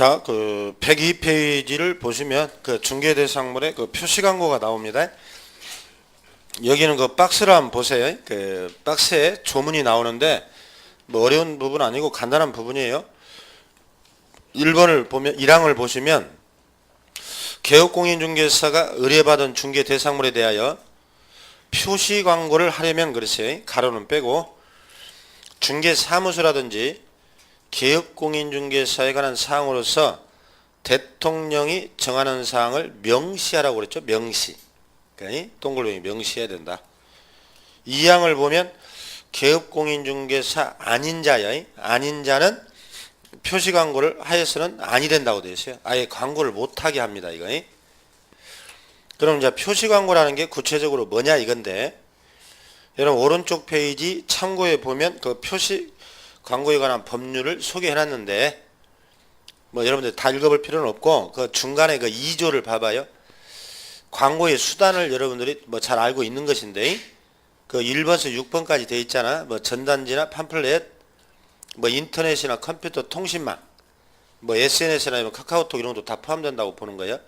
자, 그 102페이지를 보시면 그 중개대상물의 그 표시 광고가 나옵니다. 여기는 그 박스를 한번 보세요. 그 박스에 조문이 나오는데 뭐 어려운 부분 아니고 간단한 부분이에요. 1번을 보면 1항을 보시면 개업공인중개사가 의뢰받은 중개대상물에 대하여 표시 광고를 하려면 그랬어요. 가로는 빼고 중개사무소라든지 개업공인중개사에 관한 사항으로서 대통령이 정하는 사항을 명시하라고 그랬죠. 명시. 그러니까 동글뱅이 명시해야 된다. 이 항을 보면 개업공인중개사 아닌 자야. 아닌 자는 표시 광고를 하여서는 아니 된다고 되어 있어요. 아예 광고를 못하게 합니다. 이거. 그럼 이제 표시 광고라는 게 구체적으로 뭐냐 이건데, 여러분 오른쪽 페이지 참고에 보면 그 표시 광고에 관한 법률을 소개해 놨는데 뭐 여러분들 다 읽어볼 필요는 없고 그 중간에 그 2조를 봐봐요. 광고의 수단을 여러분들이 뭐 잘 알고 있는 것인데 그 1번에서 6번까지 돼 있잖아. 뭐 전단지나 팜플렛, 뭐 인터넷이나 컴퓨터 통신망, 뭐 SNS나 뭐 카카오톡 이런 것도 다 포함된다고 보는 거예요.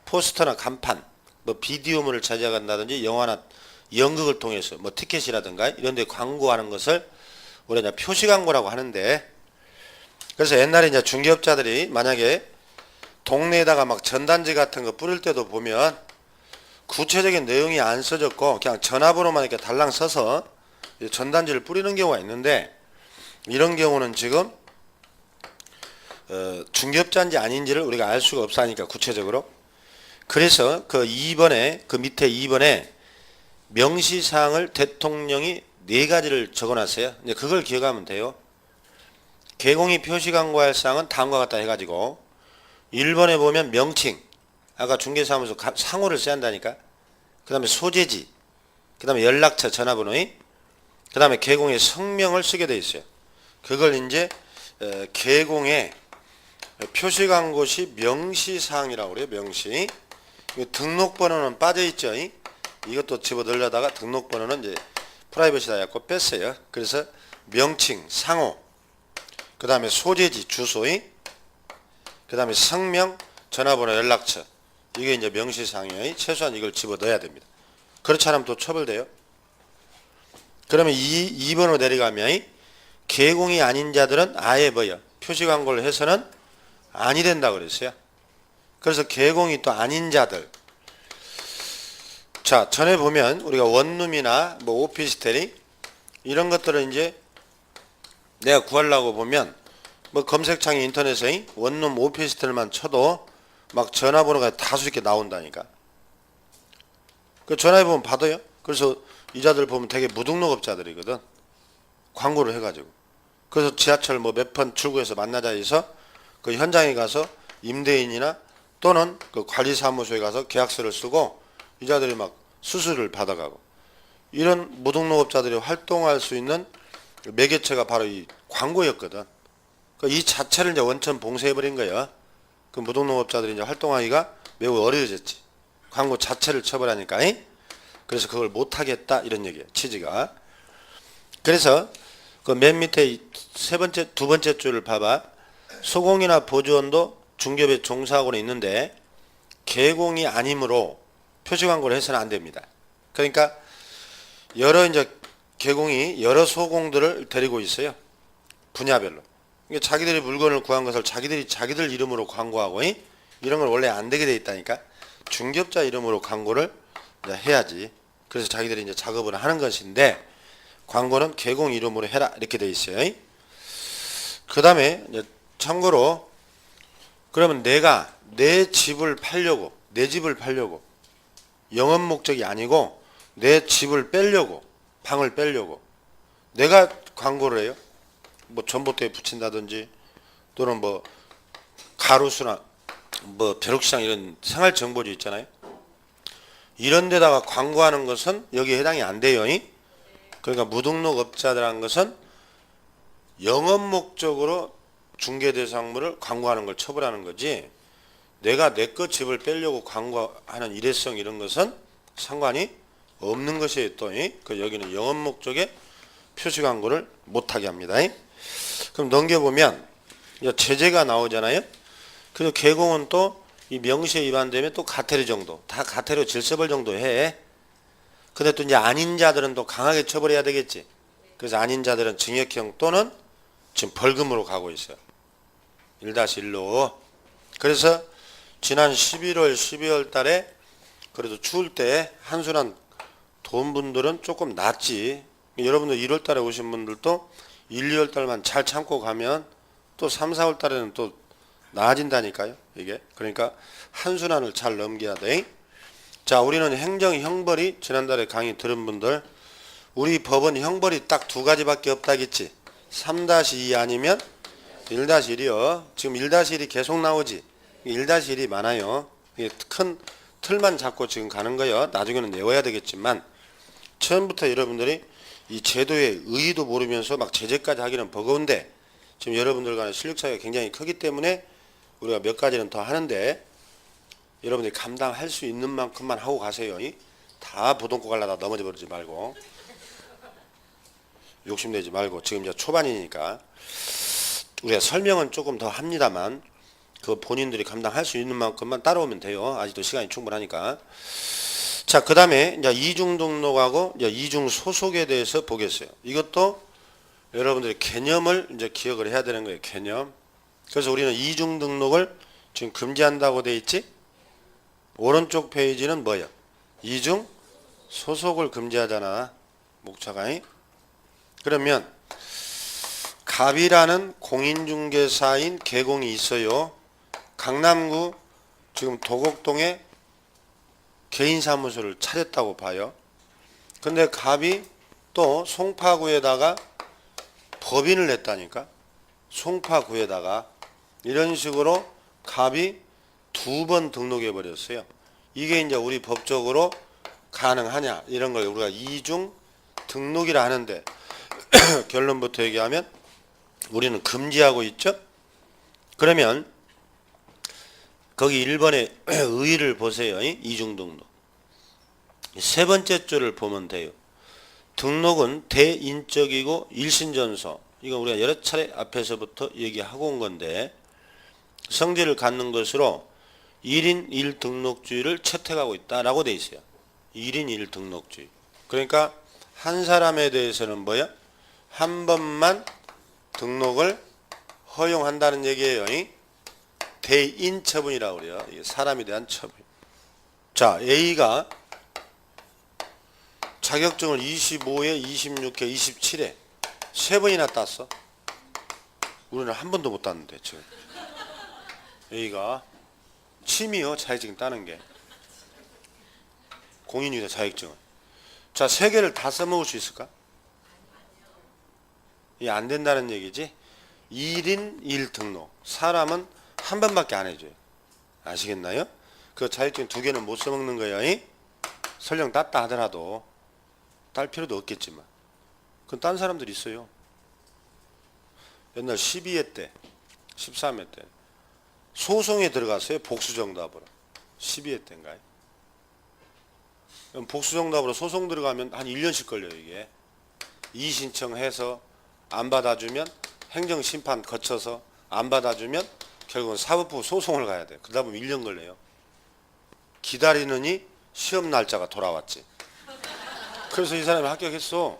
포스터나 간판, 뭐 비디오물을 찾아간다든지 영화나 연극을 통해서 뭐 티켓이라든가 이런 데 광고하는 것을 우리가 이제 표시 광고라고 하는데, 그래서 옛날에 이제 중개업자들이 만약에 동네에다가 막 전단지 같은 거 뿌릴 때도 보면 구체적인 내용이 안 써졌고 그냥 전화번호만 이렇게 달랑 써서 전단지를 뿌리는 경우가 있는데, 이런 경우는 지금 중개업자인지 아닌지를 우리가 알 수가 없으니까 구체적으로. 그래서 그 2번에 그 밑에 2번에 명시사항을 대통령이 4가지를 적어놨어요. 이제 그걸 기억하면 돼요. 개공이 표시 광고할 사항은 다음과 같다 해가지고 1번에 보면 명칭, 아까 중개사무소 상호를 써야 한다니까. 그 다음에 소재지, 그 다음에 연락처, 전화번호, 그 다음에 개공의 성명을 쓰게 돼 있어요. 그걸 이제 개공의 표시 광고 시 명시사항이라고 그래요. 명시. 등록번호는 빠져있죠. 이것도 집어넣으려다가 등록번호는 이제 프라이버시다 해갖고 뺐어요. 그래서 명칭, 상호, 그 다음에 소재지, 주소, 그 다음에 성명, 전화번호, 연락처. 이게 이제 명시사항이에요. 최소한 이걸 집어넣어야 됩니다. 그렇지 않으면 또 처벌돼요. 그러면 2번으로 내려가면 개공이 아닌 자들은 아예 뭐요? 표시 광고를 해서는 아니 된다고 그랬어요. 그래서 개공이 또 아닌 자들. 자, 전에 보면 우리가 원룸이나 뭐 오피스텔이 이런 것들을 이제 내가 구하려고 보면 뭐 검색창에 인터넷에 원룸 오피스텔만 쳐도 막 전화번호가 다수 이렇게 나온다니까. 그 전화해 보면 받아요. 그래서 이자들 보면 되게 무등록업자들이거든. 광고를 해가지고. 그래서 지하철 뭐 몇 번 출구에서 만나자 해서 그 현장에 가서 임대인이나 또는 그 관리사무소에 가서 계약서를 쓰고 이자들이 막 수수료를 받아가고, 이런 무등록업자들이 활동할 수 있는 매개체가 바로 이 광고였거든. 이 자체를 이제 원천 봉쇄해버린 거야. 그 무등록업자들이 이제 활동하기가 매우 어려워졌지. 광고 자체를 처벌하니까. 그래서 그걸 못하겠다 이런 얘기야, 취지가. 그래서 그 맨 밑에 두 번째 줄을 봐봐. 소공이나 보조원도 중개업에 종사하고는 있는데 개공이 아니므로 표시 광고를 해서는 안 됩니다. 그러니까 여러 이제 개공이 여러 소공들을 데리고 있어요. 분야별로. 그러니까 자기들이 물건을 구한 것을 자기들 이름으로 광고하고 이런 걸 원래 안 되게 돼 있다니까. 중개업자 이름으로 광고를 이제 해야지. 그래서 자기들이 이제 작업을 하는 것인데 광고는 개공 이름으로 해라 이렇게 돼 있어요. 그 다음에 참고로 그러면 내가 내 집을 팔려고 영업 목적이 아니고 내 집을 빼려고, 방을 빼려고 내가 광고를 해요. 뭐 전봇대에 붙인다든지 또는 뭐 가로수나 뭐 벼룩시장 이런 생활정보지 있잖아요. 이런 데다가 광고하는 것은 여기에 해당이 안 돼요. 그러니까 무등록업자들한 것은 영업 목적으로 중개대상물을 광고하는 걸 처벌하는 거지, 내가 내 거 집을 빼려고 광고하는 일회성 이런 것은 상관이 없는 것이에요. 또 그 여기는 영업 목적의 표시 광고를 못하게 합니다. 그럼 넘겨보면 제재가 나오잖아요. 그리고 개공은 또 이 명시에 위반되면 또 가태료 정도, 다 가태료 질서벌 정도 해. 근데 또 이제 아닌 자들은 또 강하게 처벌해야 되겠지. 그래서 아닌 자들은 징역형 또는 지금 벌금으로 가고 있어요. 1-1로. 그래서 지난 11월, 12월 달에 그래도 추울 때 한순환 돈 분들은 조금 낫지. 여러분들 1월 달에 오신 분들도 1, 2월 달만 잘 참고 가면 또 3, 4월 달에는 또 나아진다니까요. 이게. 그러니까 한순환을 잘 넘겨야 돼. 자, 우리는 행정 형벌이 지난달에 강의 들은 분들, 우리 법은 형벌이 딱 두 가지밖에 없다겠지. 3-2 아니면 1-1이요. 지금 1-1이 계속 나오지. 1-1이 많아요. 이게 큰 틀만 잡고 지금 가는 거예요. 나중에는 외워야 되겠지만 처음부터 여러분들이 이 제도의 의의도 모르면서 막 제재까지 하기는 버거운데 지금 여러분들 간의 실력 차이가 굉장히 크기 때문에 우리가 몇 가지는 더 하는데 여러분들이 감당할 수 있는 만큼만 하고 가세요. 다 보동고 갈라다 넘어져 버리지 말고 욕심내지 말고 지금 이제 초반이니까 우리가 설명은 조금 더 합니다만 그 본인들이 감당할 수 있는 만큼만 따라오면 돼요. 아직도 시간이 충분하니까. 자, 그 다음에 이제 이중 등록하고 이제 이중 소속에 대해서 보겠어요. 이것도 여러분들이 개념을 이제 기억을 해야 되는 거예요. 개념. 그래서 우리는 이중 등록을 지금 금지한다고 돼 있지. 오른쪽 페이지는 뭐야? 이중 소속을 금지하잖아. 목차가. 그러면 갑이라는 공인중개사인 개공이 있어요. 강남구 지금 도곡동에 개인사무소를 차렸다고 봐요. 근데 갑이 또 송파구에다가 법인을 냈다니까. 송파구에다가 이런 식으로 갑이 두 번 등록해 버렸어요. 이게 이제 우리 법적으로 가능하냐 이런 걸 우리가 이중 등록이라 하는데 결론부터 얘기하면 우리는 금지하고 있죠. 그러면 거기 1번에 의의를 보세요. 이중 등록. 세 번째 줄을 보면 돼요. 등록은 대인적이고 일신전서. 이거 우리가 여러 차례 앞에서부터 얘기하고 온 건데 성질을 갖는 것으로 1인 1등록주의를 채택하고 있다라고 돼 있어요. 1인 1등록주의. 그러니까 한 사람에 대해서는 뭐야? 한 번만 등록을 허용한다는 얘기예요. 대인 처분이라고 그래요. 이게 사람에 대한 처분. 자, A가 자격증을 25회, 26회, 27회 세 번이나 땄어. 우리는 한 번도 못 땄는데 지금. A가 취미요. 자격증 따는 게. 공인중개사 자격증은. 자, 세 개를 다 써먹을 수 있을까? 이게 안 된다는 얘기지. 1인 1등록. 사람은 한 번밖에 안 해줘요. 아시겠나요? 그 자격증 두 개는 못 써먹는 거예요. 설령 땄다 하더라도 딸 필요도 없겠지만. 그건 딴 사람들이 있어요. 옛날 12회 때, 13회 때 소송에 들어갔어요. 복수정답으로. 12회 때인가요? 복수정답으로 소송 들어가면 한 1년씩 걸려요. 이게. 이의신청해서 안 받아주면 행정심판 거쳐서 안 받아주면 결국은 사법부 소송을 가야 돼요. 그러다 보면 1년 걸려요. 기다리느니 시험 날짜가 돌아왔지. 그래서 이 사람이 합격했어.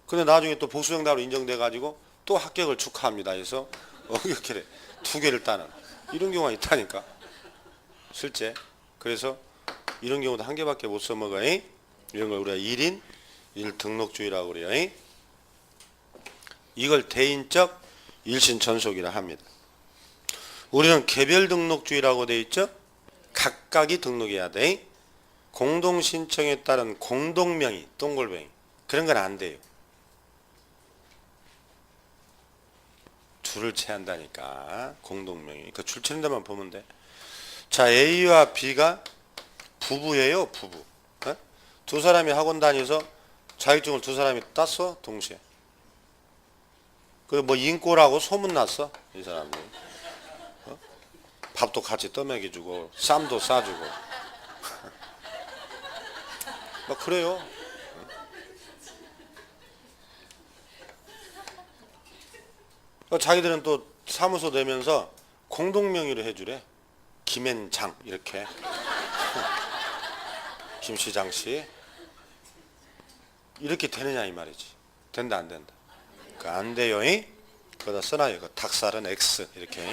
근데 나중에 또 복수정답으로 인정돼가지고 또 합격을 축하합니다. 해서 이렇게 두 개를 따는 이런 경우가 있다니까. 실제. 그래서 이런 경우도 한 개밖에 못 써먹어. 이런 걸 우리가 1인 1등록주의라고 그래요. 이걸 대인적 일신전속이라 합니다. 우리는 개별 등록주의라고 돼 있죠. 각각이 등록해야 돼. 공동신청에 따른 공동명의 동글뱅이 그런 건 안 돼요. 줄을 채한다니까. 공동명의. 그 줄 채는 데만 보면 돼. 자, A와 B가 부부예요. 부부. 어? 두 사람이 학원 다녀서 자격증을 두 사람이 땄어. 동시에. 그리고 뭐 인꼬라고 소문났어. 이 사람들. 어? 밥도 같이 떠먹여주고 쌈도 싸주고 막 그래요. 자기들은 또 사무소 내면서 공동명의로 해주래. 김앤장 이렇게. 김씨장씨 이렇게 되느냐 이 말이지. 된다 안 된다? 안 돼요. 거기다 써놔요. 닭살은 X 이렇게.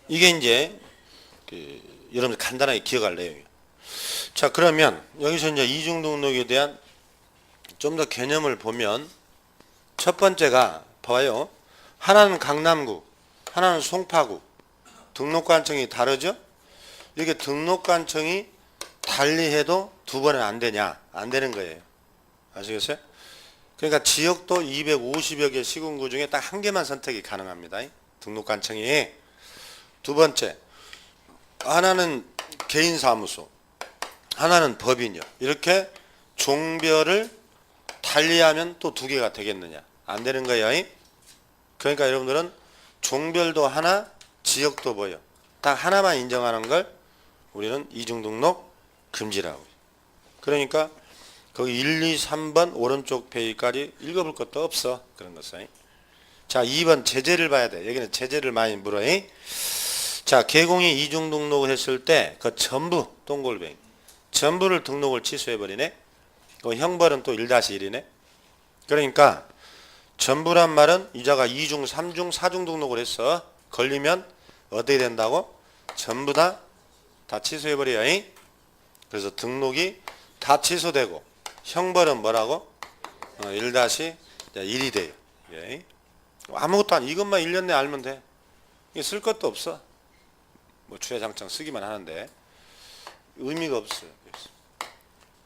이게 이제 여러분들 간단하게 기억할 내용이에요. 자, 그러면 여기서 이제 이중등록에 대한 좀 더 개념을 보면 첫 번째가 봐요. 하나는 강남구, 하나는 송파구. 등록관청이 다르죠? 이렇게 등록관청이 달리해도 두 번은 안 되냐? 안 되는 거예요. 아시겠어요? 그러니까 지역도 250여 개 시군구 중에 딱 한 개만 선택이 가능합니다. 등록관청이. 두 번째, 하나는 개인사무소, 하나는 법인이요. 이렇게 종별을 달리하면 또 두 개가 되겠느냐? 안 되는 거예요. 그러니까 여러분들은 종별도 하나, 지역도 뭐예요? 딱 하나만 인정하는 걸 우리는 이중등록 금지라고. 그러니까 거기 1, 2, 3번 오른쪽 페이지까지 읽어볼 것도 없어. 그런 것은. 자, 2번 제재를 봐야 돼. 여기는 제재를 많이 물어. 자, 개공이 이중등록을 했을 때 그 전부 동글뱅이 전부를 등록을 취소해버리네. 그 형벌은 또 1-1이네. 그러니까 전부란 말은 이자가 2중, 3중, 4중 등록을 했어. 걸리면 어떻게 된다고? 전부 다 취소해버려요. 그래서 등록이 다 취소되고 형벌은 뭐라고? 1-1이 돼요. 아무것도 안, 이것만 1년 내에 알면 돼. 이게 쓸 것도 없어. 뭐 주야장창 쓰기만 하는데 의미가 없어요.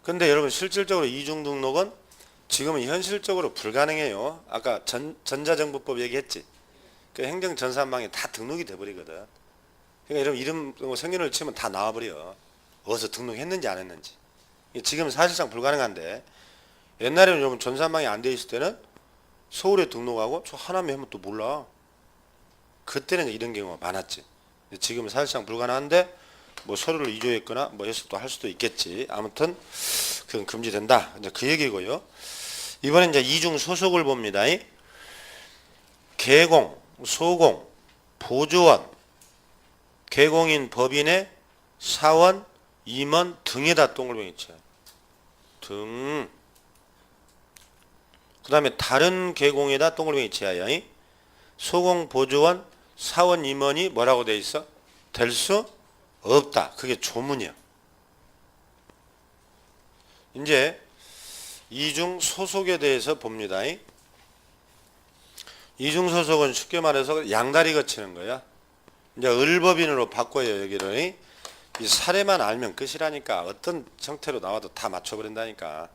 근데 여러분 실질적으로 이중등록은 지금은 현실적으로 불가능해요. 아까 전자정부법 얘기했지. 그 행정전산망에 다 등록이 돼버리거든. 그러니까 여러분 이름 생년을 치면 다 나와버려. 어디서 등록했는지 안 했는지. 지금은 사실상 불가능한데 옛날에는 여러분 전산망이 안 돼 있을 때는 서울에 등록하고 저 하남에 하면 또 몰라. 그때는 이런 경우가 많았지. 지금은 사실상 불가능한데 뭐 서류를 이조했거나 뭐 해서 또 할 수도 있겠지. 아무튼 그건 금지된다. 이제 그 얘기고요. 이번에 이제 이중 소속을 봅니다. 개공, 소공, 보조원, 개공인 법인의 사원, 임원 등에다 동글뱅이 쳐요. 등. 그 다음에 다른 개공에다 동글뱅이 쳐요. 소공, 보조원, 사원, 임원이 뭐라고 돼 있어? 될 수 없다. 그게 조문이야. 이제 이중 소속에 대해서 봅니다. 이중 소속은 쉽게 말해서 양다리 거치는 거야. 이제 을법인으로 바꿔요. 여기를. 이 사례만 알면 끝이라니까. 어떤 형태로 나와도 다 맞춰버린다니까.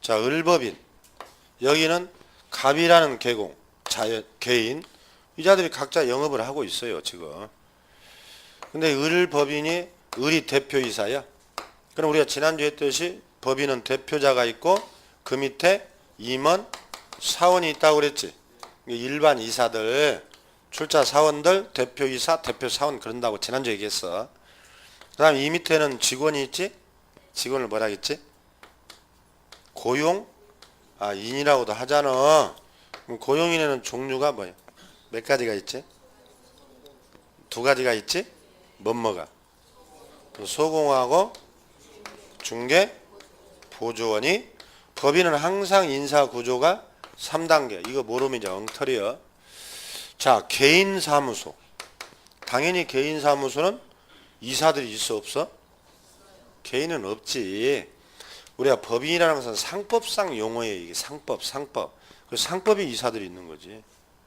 자, 을법인. 여기는 갑이라는 개공, 개인. 이 자들이 각자 영업을 하고 있어요. 지금. 근데 을법인이 을이 대표이사야. 그럼 우리가 지난주에 했듯이 법인은 대표자가 있고 그 밑에 임원, 사원이 있다고 그랬지. 일반 이사들, 출자 사원들, 대표이사, 대표사원 그런다고 지난주에 얘기했어. 그 다음 이 밑에는 직원이 있지. 직원을 뭐라 했지? 고용? 인이라고도 하잖아. 그럼 고용인에는 종류가 뭐야? 몇 가지가 있지? 두 가지가 있지? 뭐가? 소공하고 중개, 보조원이. 법인은 항상 인사구조가 3단계. 이거 모르면 이제 엉터리야. 자, 개인사무소. 당연히 개인사무소는 이사들이 있어 없어? 개인은 없지. 우리가 법인이라는 것은 상법상 용어예요. 이게 상법. 그 상법이 이사들이 있는 거지.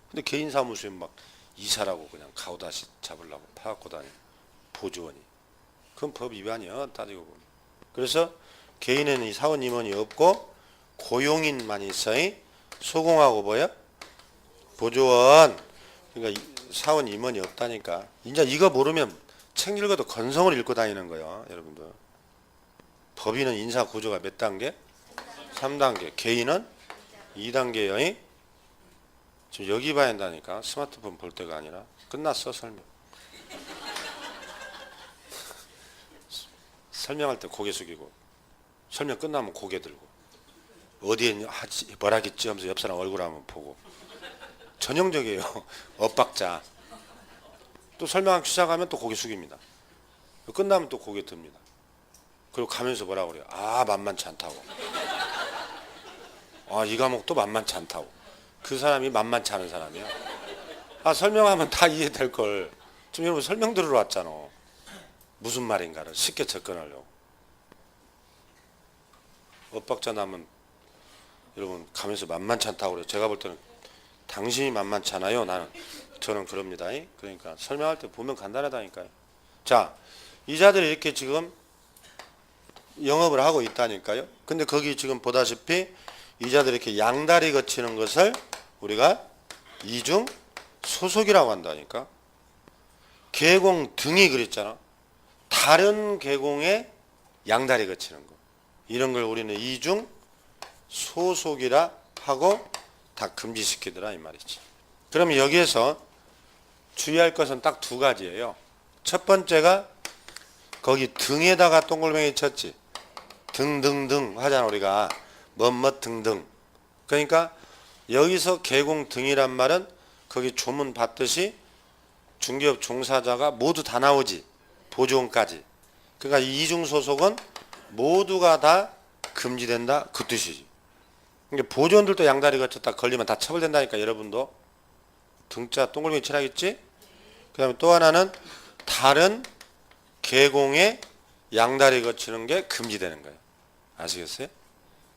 근데 개인사무소에 막 이사라고 그냥 가오다시 잡으려고 파갖고 다니. 보조원이. 그건 법 위반이야. 따지고 보면. 그래서 개인에는 이 사원 임원이 없고 고용인만 있어요. 소공하고 뭐야? 보조원. 그러니까 사원 임원이 없다니까. 이제 이거 모르면 책 읽어도 건성을 읽고 다니는 거야. 여러분들. 법인은 인사 구조가 몇 단계? 3단계. 개인은 2단계요. 지금 여기 봐야 한다니까. 스마트폰 볼 때가 아니라. 끝났어 설명. 설명할 때 고개 숙이고 설명 끝나면 고개 들고 어디에 하지 뭐라겠지 하면서 옆 사람 얼굴 한번 보고 전형적이에요. 엇박자. 또 설명하기 시작하면 또 고개 숙입니다. 끝나면 또 고개 듭니다. 그리고 가면서 뭐라고 그래요? 아, 만만치 않다고. 아, 이 과목도 만만치 않다고. 그 사람이 만만치 않은 사람이야. 아, 설명하면 다 이해될 걸. 지금 여러분 설명 들으러 왔잖아. 무슨 말인가를 쉽게 접근하려고. 엇박자 나면 여러분 가면서 만만치 않다고 그래요. 제가 볼 때는 당신이 만만치 않아요. 저는 그럽니다. 그러니까 설명할 때 보면 간단하다니까요. 자, 이자들이 이렇게 지금 영업을 하고 있다니까요. 근데 거기 지금 보다시피 이자들이 이렇게 양다리 거치는 것을 우리가 이중 소속이라고 한다니까. 계공 등이 그랬잖아. 다른 계공에 양다리 거치는 거. 이런 걸 우리는 이중 소속이라 하고 다 금지시키더라 이 말이지. 그럼 여기에서 주의할 것은 딱 두 가지예요. 첫 번째가 거기 등에다가 동글뱅이 쳤지. 등등등 하잖아 우리가. 뭐뭐 등등. 그러니까 여기서 계공 등이란 말은 거기 조문 봤듯이 중개업 종사자가 모두 다 나오지. 보조원까지. 그러니까 이 이중소속은 모두가 다 금지된다 그 뜻이지. 그러니까 보조원들도 양다리 거쳤다 걸리면 다 처벌된다니까. 여러분도 등자 동글뱅이 칠하겠지. 그 다음에 또 하나는 다른 계공에 양다리 거치는 게 금지되는 거예요. 아시겠어요?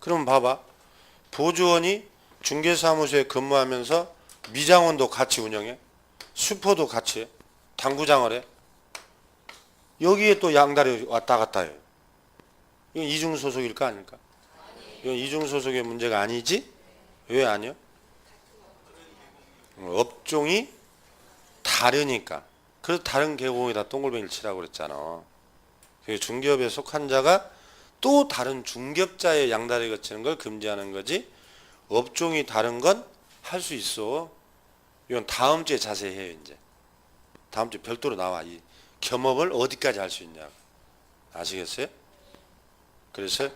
그러면 봐봐. 보조원이 중개사무소에 근무하면서 미장원도 같이 운영해. 슈퍼도 같이 해. 당구장을 해. 여기에 또 양다리 왔다 갔다 해요. 이건 이중소속일까 아닐까? 이건 이중소속의 문제가 아니지? 왜 아니요? 업종이 다르니까. 그래서 다른 계공에다 동글뱅이를 치라고 그랬잖아. 중개업에 속한 자가 또 다른 중개업자의 양다리 거치는 걸 금지하는 거지. 업종이 다른 건 할 수 있어. 이건 다음 주에 자세히 해요. 이제 다음 주에 별도로 나와. 이 겸업을 어디까지 할 수 있냐. 아시겠어요? 그래서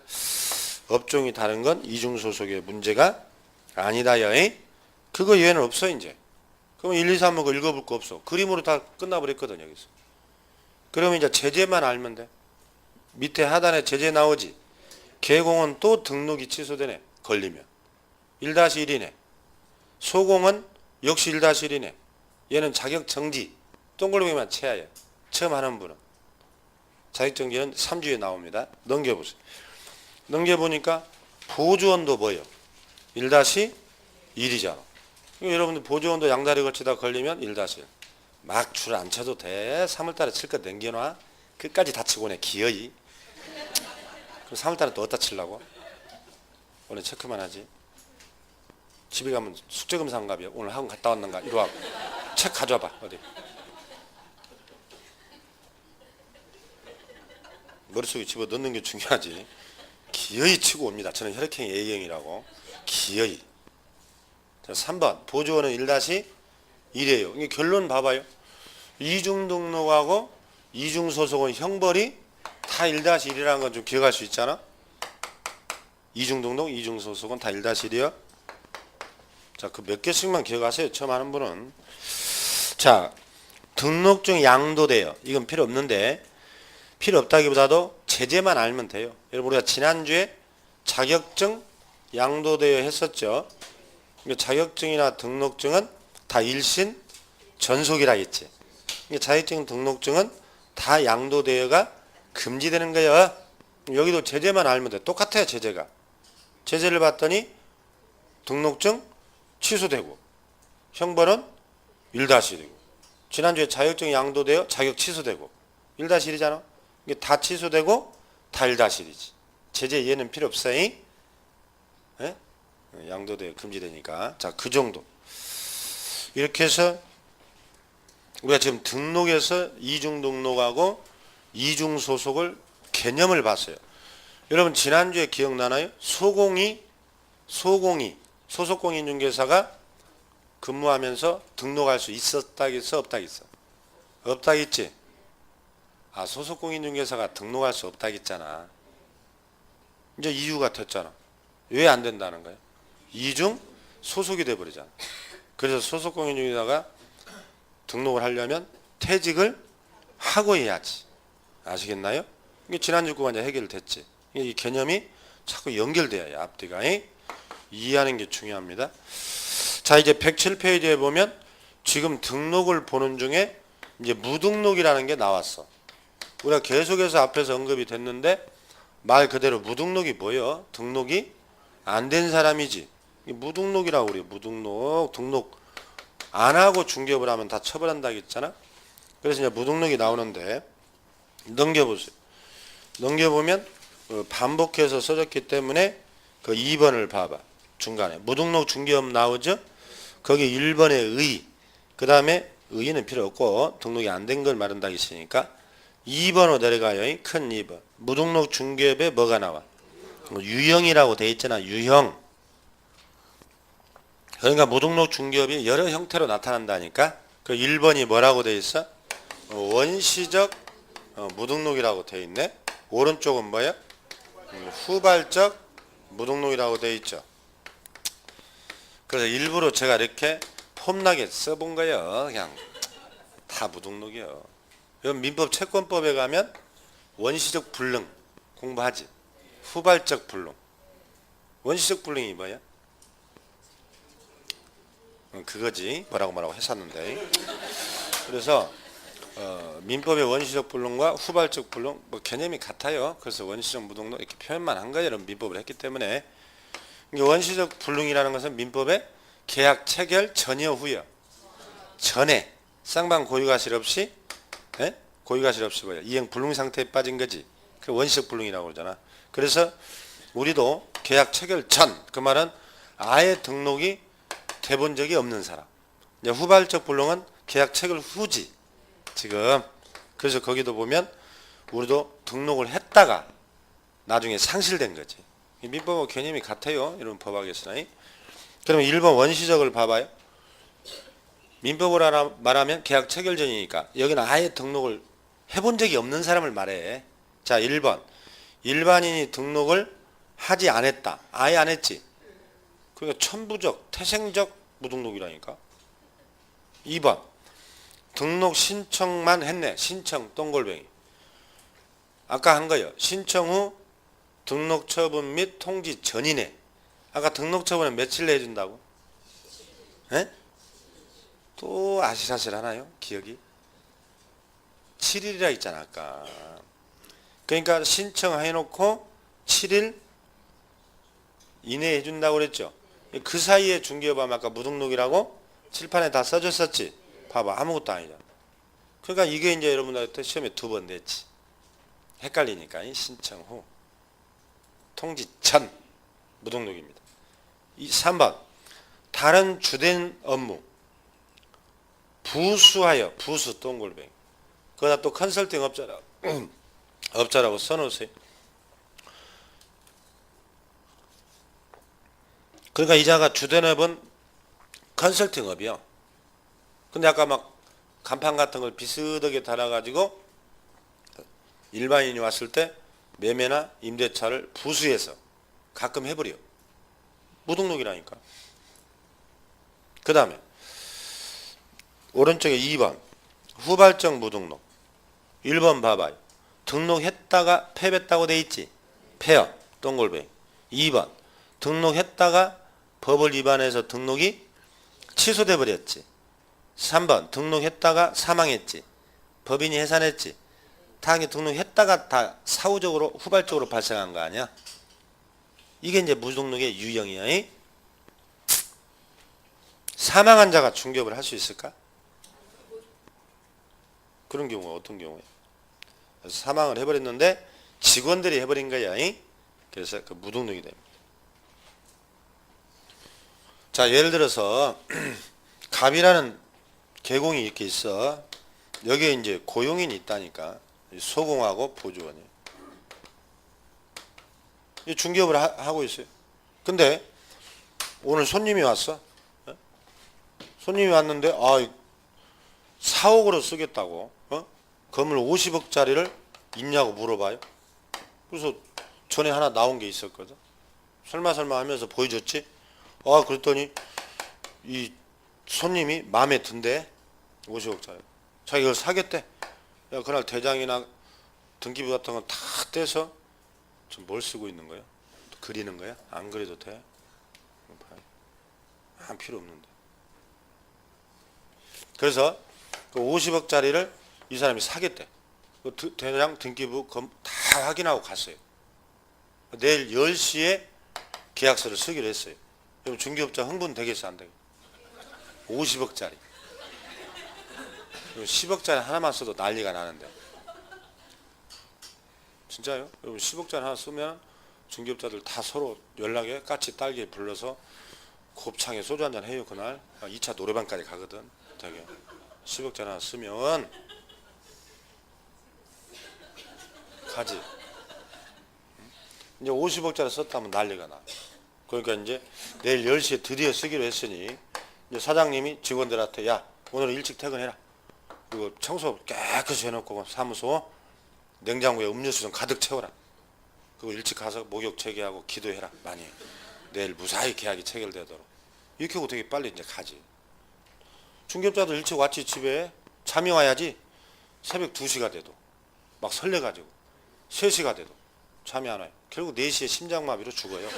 업종이 다른 건 이중소속의 문제가 아니다요. 그거 외에는 없어 이제. 그러면 1, 2, 3, 5 읽어볼 거 없어. 그림으로 다 끝나버렸거든 여기서. 그러면 이제 제재만 알면 돼. 밑에 하단에 제재 나오지. 계공은 또 등록이 취소되네. 걸리면. 1-1이네. 소공은 역시 1-1이네. 얘는 자격정지. 동글뱅이만 쳐야 해. 처음 하는 분은. 자격정지는 3주에 나옵니다. 넘겨보세요. 넘겨보니까 보조원도 뭐예요? 1-1이잖아. 여러분들 보조원도 양다리 걸치다 걸리면 1-1. 막 줄 안 쳐도 돼. 3월달에 칠 거 남겨놔. 끝까지 다 치고 내 기어이. 그럼 3월달에 또 어디다 치려고? 오늘 체크만 하지. 집에 가면 숙제검사 한 갑이야. 오늘 학원 갔다 왔는가? 이러고 책 가져와봐. 어디. 머릿속에 집어넣는 게 중요하지. 기어이 치고 옵니다. 저는 혈액형 A형이라고. 기어이. 자, 3번 보조원은 1-1이에요. 이게 결론 봐봐요. 이중 등록하고 이중 소속은 형벌이 다 1-1이라는 건 좀 기억할 수 있잖아. 이중 등록, 이중 소속은 다 1-1이요. 자, 그 몇 개씩만 기억하세요. 처음 하는 분은. 자, 등록증 양도돼요. 이건 필요 없는데, 필요 없다기보다도 제재만 알면 돼요. 여러분 우리가 지난주에 자격증 양도되어 했었죠. 자격증이나 등록증은 다 일신 전속이라 했지. 자격증 등록증은 다 양도되어가 금지되는 거예요. 여기도 제재만 알면 돼. 똑같아요. 제재가. 제재를 봤더니 등록증 취소되고 형벌은 1-1이고 지난주에 자격증 양도되어 자격 취소되고 1-1이잖아. 이게 다 취소되고 다 1-1이지. 제재 얘는 필요 없어요. 예? 양도되어 금지되니까. 자, 그 정도. 이렇게 해서 우리가 지금 등록에서 이중 등록하고 이중 소속을 개념을 봤어요. 여러분 지난주에 기억나나요? 소공이 소속공인중개사가 근무하면서 등록할 수 있었다겠어 없다겠어? 없다겠지? 아, 소속공인중개사가 등록할 수 없다겠잖아. 이제 이유가 됐잖아. 왜 안 된다는 거야? 이중 소속이 돼버리잖아. 그래서 소속공인중개사가 등록을 하려면 퇴직을 하고 해야지. 아시겠나요? 이게 지난주 구간에 해결됐지. 이 개념이 자꾸 연결돼야 앞뒤가 이해하는 게 중요합니다. 자, 이제 107페이지에 보면 지금 등록을 보는 중에 이제 무등록이라는 게 나왔어. 우리가 계속해서 앞에서 언급이 됐는데 말 그대로 무등록이 뭐예요? 등록이 안 된 사람이지. 무등록이라고 그래요. 무등록. 등록 안 하고 중개업을 하면 다 처벌한다고 했잖아. 그래서 이제 무등록이 나오는데 넘겨보세요. 넘겨보면 반복해서 써졌기 때문에 그 2번을 봐봐. 중간에 무등록 중개업 나오죠. 거기 1번에 의, 그 다음에 의는 필요 없고 등록이 안 된 걸 말한다고 했으니까 2번으로 내려가요. 큰 2번. 무등록 중개업에 뭐가 나와? 유형이라고 돼 있잖아. 유형. 그러니까 무등록 중개업이 여러 형태로 나타난다니까. 그 1번이 뭐라고 돼 있어? 원시적 무등록이라고 돼 있네. 오른쪽은 뭐야? 후발적 무등록이라고 돼 있죠. 그래서 일부러 제가 이렇게 폼나게 써본 거예요. 그냥 다 무등록이요. 그럼 민법 채권법에 가면 원시적 불능 공부하지. 후발적 불능. 원시적 불능이 뭐야? 그거지. 뭐라고 했었는데. 그래서 민법의 원시적 불능과 후발적 불능 뭐 개념이 같아요. 그래서 원시적 무등록 이렇게 표현만 한 거예요. 민법을 했기 때문에. 원시적 불능이라는 것은 민법의 계약 체결 전혀 후요. 전에 쌍방 고유가실 없이 고유가실 없이 뭐야? 이행 불능 상태에 빠진 거지. 그 원시적 불능이라고 그러잖아. 그래서 우리도 계약 체결 전, 그 말은 아예 등록이 돼본 적이 없는 사람. 이제 후발적 불능은 계약 체결 후지. 지금 그래서 거기도 보면 우리도 등록을 했다가 나중에 상실된 거지. 민법과 개념이 같아요. 이런 법학에서는. 그러면 1번 원시적을 봐봐요. 민법으로 말하면 계약 체결 전이니까 여기는 아예 등록을 해본 적이 없는 사람을 말해. 자, 1번 일반인이 등록을 하지 않았다. 아예 안 했지. 그러니까 천부적, 태생적 무등록이라니까. 2번 등록 신청만 했네. 신청 똥골뱅이. 아까 한 거예요. 신청 후 등록 처분 및 통지 전이네. 아까 등록 처분은 며칠 내에 준다고? 에? 또 아시사실 하나요? 기억이? 7일이라 있잖아 아까. 그러니까 신청해놓고 7일 이내에 해준다고 그랬죠. 그 사이에 중개업하면 아까 무등록이라고 칠판에 다 써줬었지. 봐봐, 아무것도 아니잖아. 그러니까 이게 이제 여러분들한테 시험에 2번 냈지. 헷갈리니까 신청 후 통지 전 무등록입니다. 3번 다른 주된 업무 부수하여, 부수 똥골뱅이. 그거다 또 컨설팅 업자라고 써놓으세요. 그러니까 이자가 주된 업은 컨설팅 업이요. 근데 아까 막 간판 같은 걸 비슷하게 달아가지고 일반인이 왔을 때 매매나 임대차를 부수해서 가끔 해버려. 무등록이라니까. 그 다음에 오른쪽에 2번 후발적 무등록. 1번 봐봐요. 등록했다가 폐했다고 돼 있지. 폐업 똥골뱅이. 2번 등록했다가 법을 위반해서 등록이 취소돼 버렸지. 3번 등록했다가 사망했지. 법인이 해산했지. 당연히 등록했다가 다 사후적으로 후발적으로 발생한 거 아니야. 이게 이제 무등록의 유형이야. 사망한 자가 중개업을 할 수 있을까? 그런 경우가 어떤 경우에? 그래서 사망을 해버렸는데 직원들이 해버린 거야. 그래서 그 무등록이 됩니다. 자, 예를 들어서 갑이라는 계공이 이렇게 있어. 여기에 이제 고용인이 있다니까. 소공하고 보조원이. 중개업을 하고 있어요. 근데 오늘 손님이 왔어. 손님이 왔는데 4억으로 쓰겠다고. 건물 50억짜리를 있냐고 물어봐요. 그래서 전에 하나 나온 게 있었거든. 설마 하면서 보여줬지. 그랬더니 이 손님이 마음에 든대. 50억짜리. 자기가 이걸 사겠대. 야, 그날 대장이나 등기부 같은 거 다 떼서 좀 뭘 쓰고 있는 거야? 그리는 거야? 안 그려도 돼? 안 필요 없는데. 그래서 그 50억짜리를 이 사람이 사겠대. 대장 등기부 다 확인하고 갔어요. 내일 10시에 계약서를 쓰기로 했어요. 그럼 중개업자 흥분 되겠어, 안 되겠어? 50억짜리. 10억짜리 하나만 써도 난리가 나는데. 진짜요? 여러분 10억짜리 하나 쓰면 중개업자들 다 서로 연락에 까치 딸기 불러서 곱창에 소주 한잔 해요. 그날 2차 노래방까지 가거든. 되게 10억짜리 하나 쓰면 가지. 이제 50억짜리 썼다면 난리가 나. 그러니까 이제 내일 10시에 드디어 쓰기로 했으니 이제 사장님이 직원들한테 야 오늘은 일찍 퇴근해라. 그리고 청소 깨끗이 해놓고 사무소 냉장고에 음료수 좀 가득 채워라. 그리고 일찍 가서 목욕 체계하고 기도해라. 많이 내일 무사히 계약이 체결되도록. 이렇게 하고 되게 빨리 이제 가지. 중개업자도 일찍 왔지. 집에 잠이 와야지. 새벽 2시가 돼도 막 설레가지고 3시가 돼도 잠이 안 와요. 결국 4시에 심장마비로 죽어요.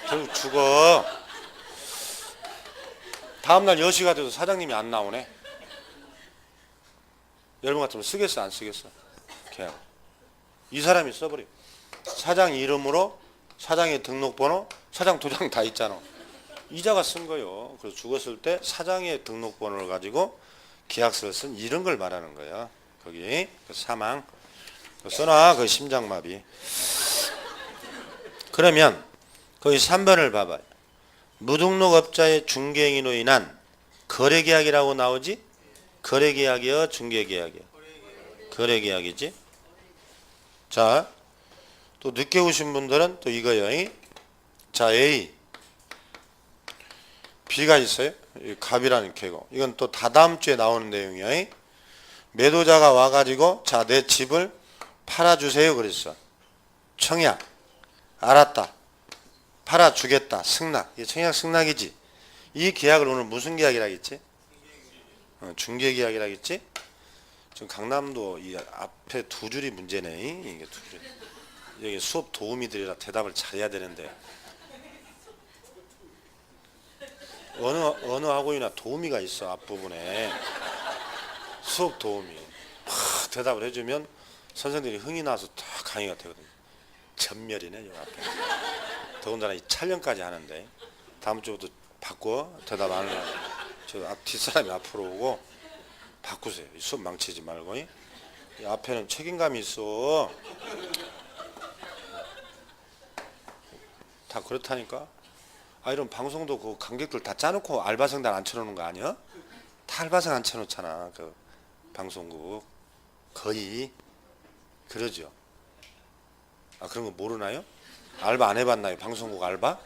결국 죽어. 다음날 10시가 돼도 사장님이 안 나오네. 여러분 같으면 쓰겠어 안 쓰겠어? 계약. 이 사람이 써버려. 사장 이름으로 사장의 등록번호 사장 도장 다 있잖아. 이자가 쓴 거요. 그래서 죽었을 때 사장의 등록번호를 가지고 계약서를 쓴 이런 걸 말하는 거야. 거기 그 사망 써놔. 그 심장마비. 그러면 거기 3번을 봐봐요. 무등록업자의 중개행위로 인한 거래계약이라고 나오지? 거래계약이요 중개계약이요? 거래계약이지. 자, 또 늦게 오신 분들은 또 이거요. 자, A B가 있어요. 갑이라는 개고. 이건 또 다다음 주에 나오는 내용이야. 매도자가 와가지고 자, 내 집을 팔아주세요 그랬어. 청약. 알았다. 팔아주겠다. 승낙. 이게 청약 승낙이지. 이 계약을 오늘 무슨 계약이라겠지? 중개계약이라겠지? 지금 강남도 이 앞에 두 줄이 문제네. 이게 두 줄. 여기 수업 도우미들이라 대답을 잘해야 되는데 어느 학원이나 도우미가 있어. 앞부분에 수업 도우미 대답을 해주면 선생님들이 흥이 나서 다 강의가 되거든요. 전멸이네 요 앞에. 더군다나 이 촬영까지 하는데 다음 주부터 바꿔. 대답 안 하려고. 저 뒷사람이 앞으로 오고 바꾸세요. 수업 망치지 말고. 이 앞에는 책임감이 있어. 다 그렇다니까. 아, 이런 방송도 그 관객들 다 짜놓고 알바생들 앉혀놓는 거 아니야? 다 알바생 앉혀놓잖아. 그 방송국 거의 그러죠. 아, 그런 거 모르나요? 알바 안 해봤나요? 방송국 알바?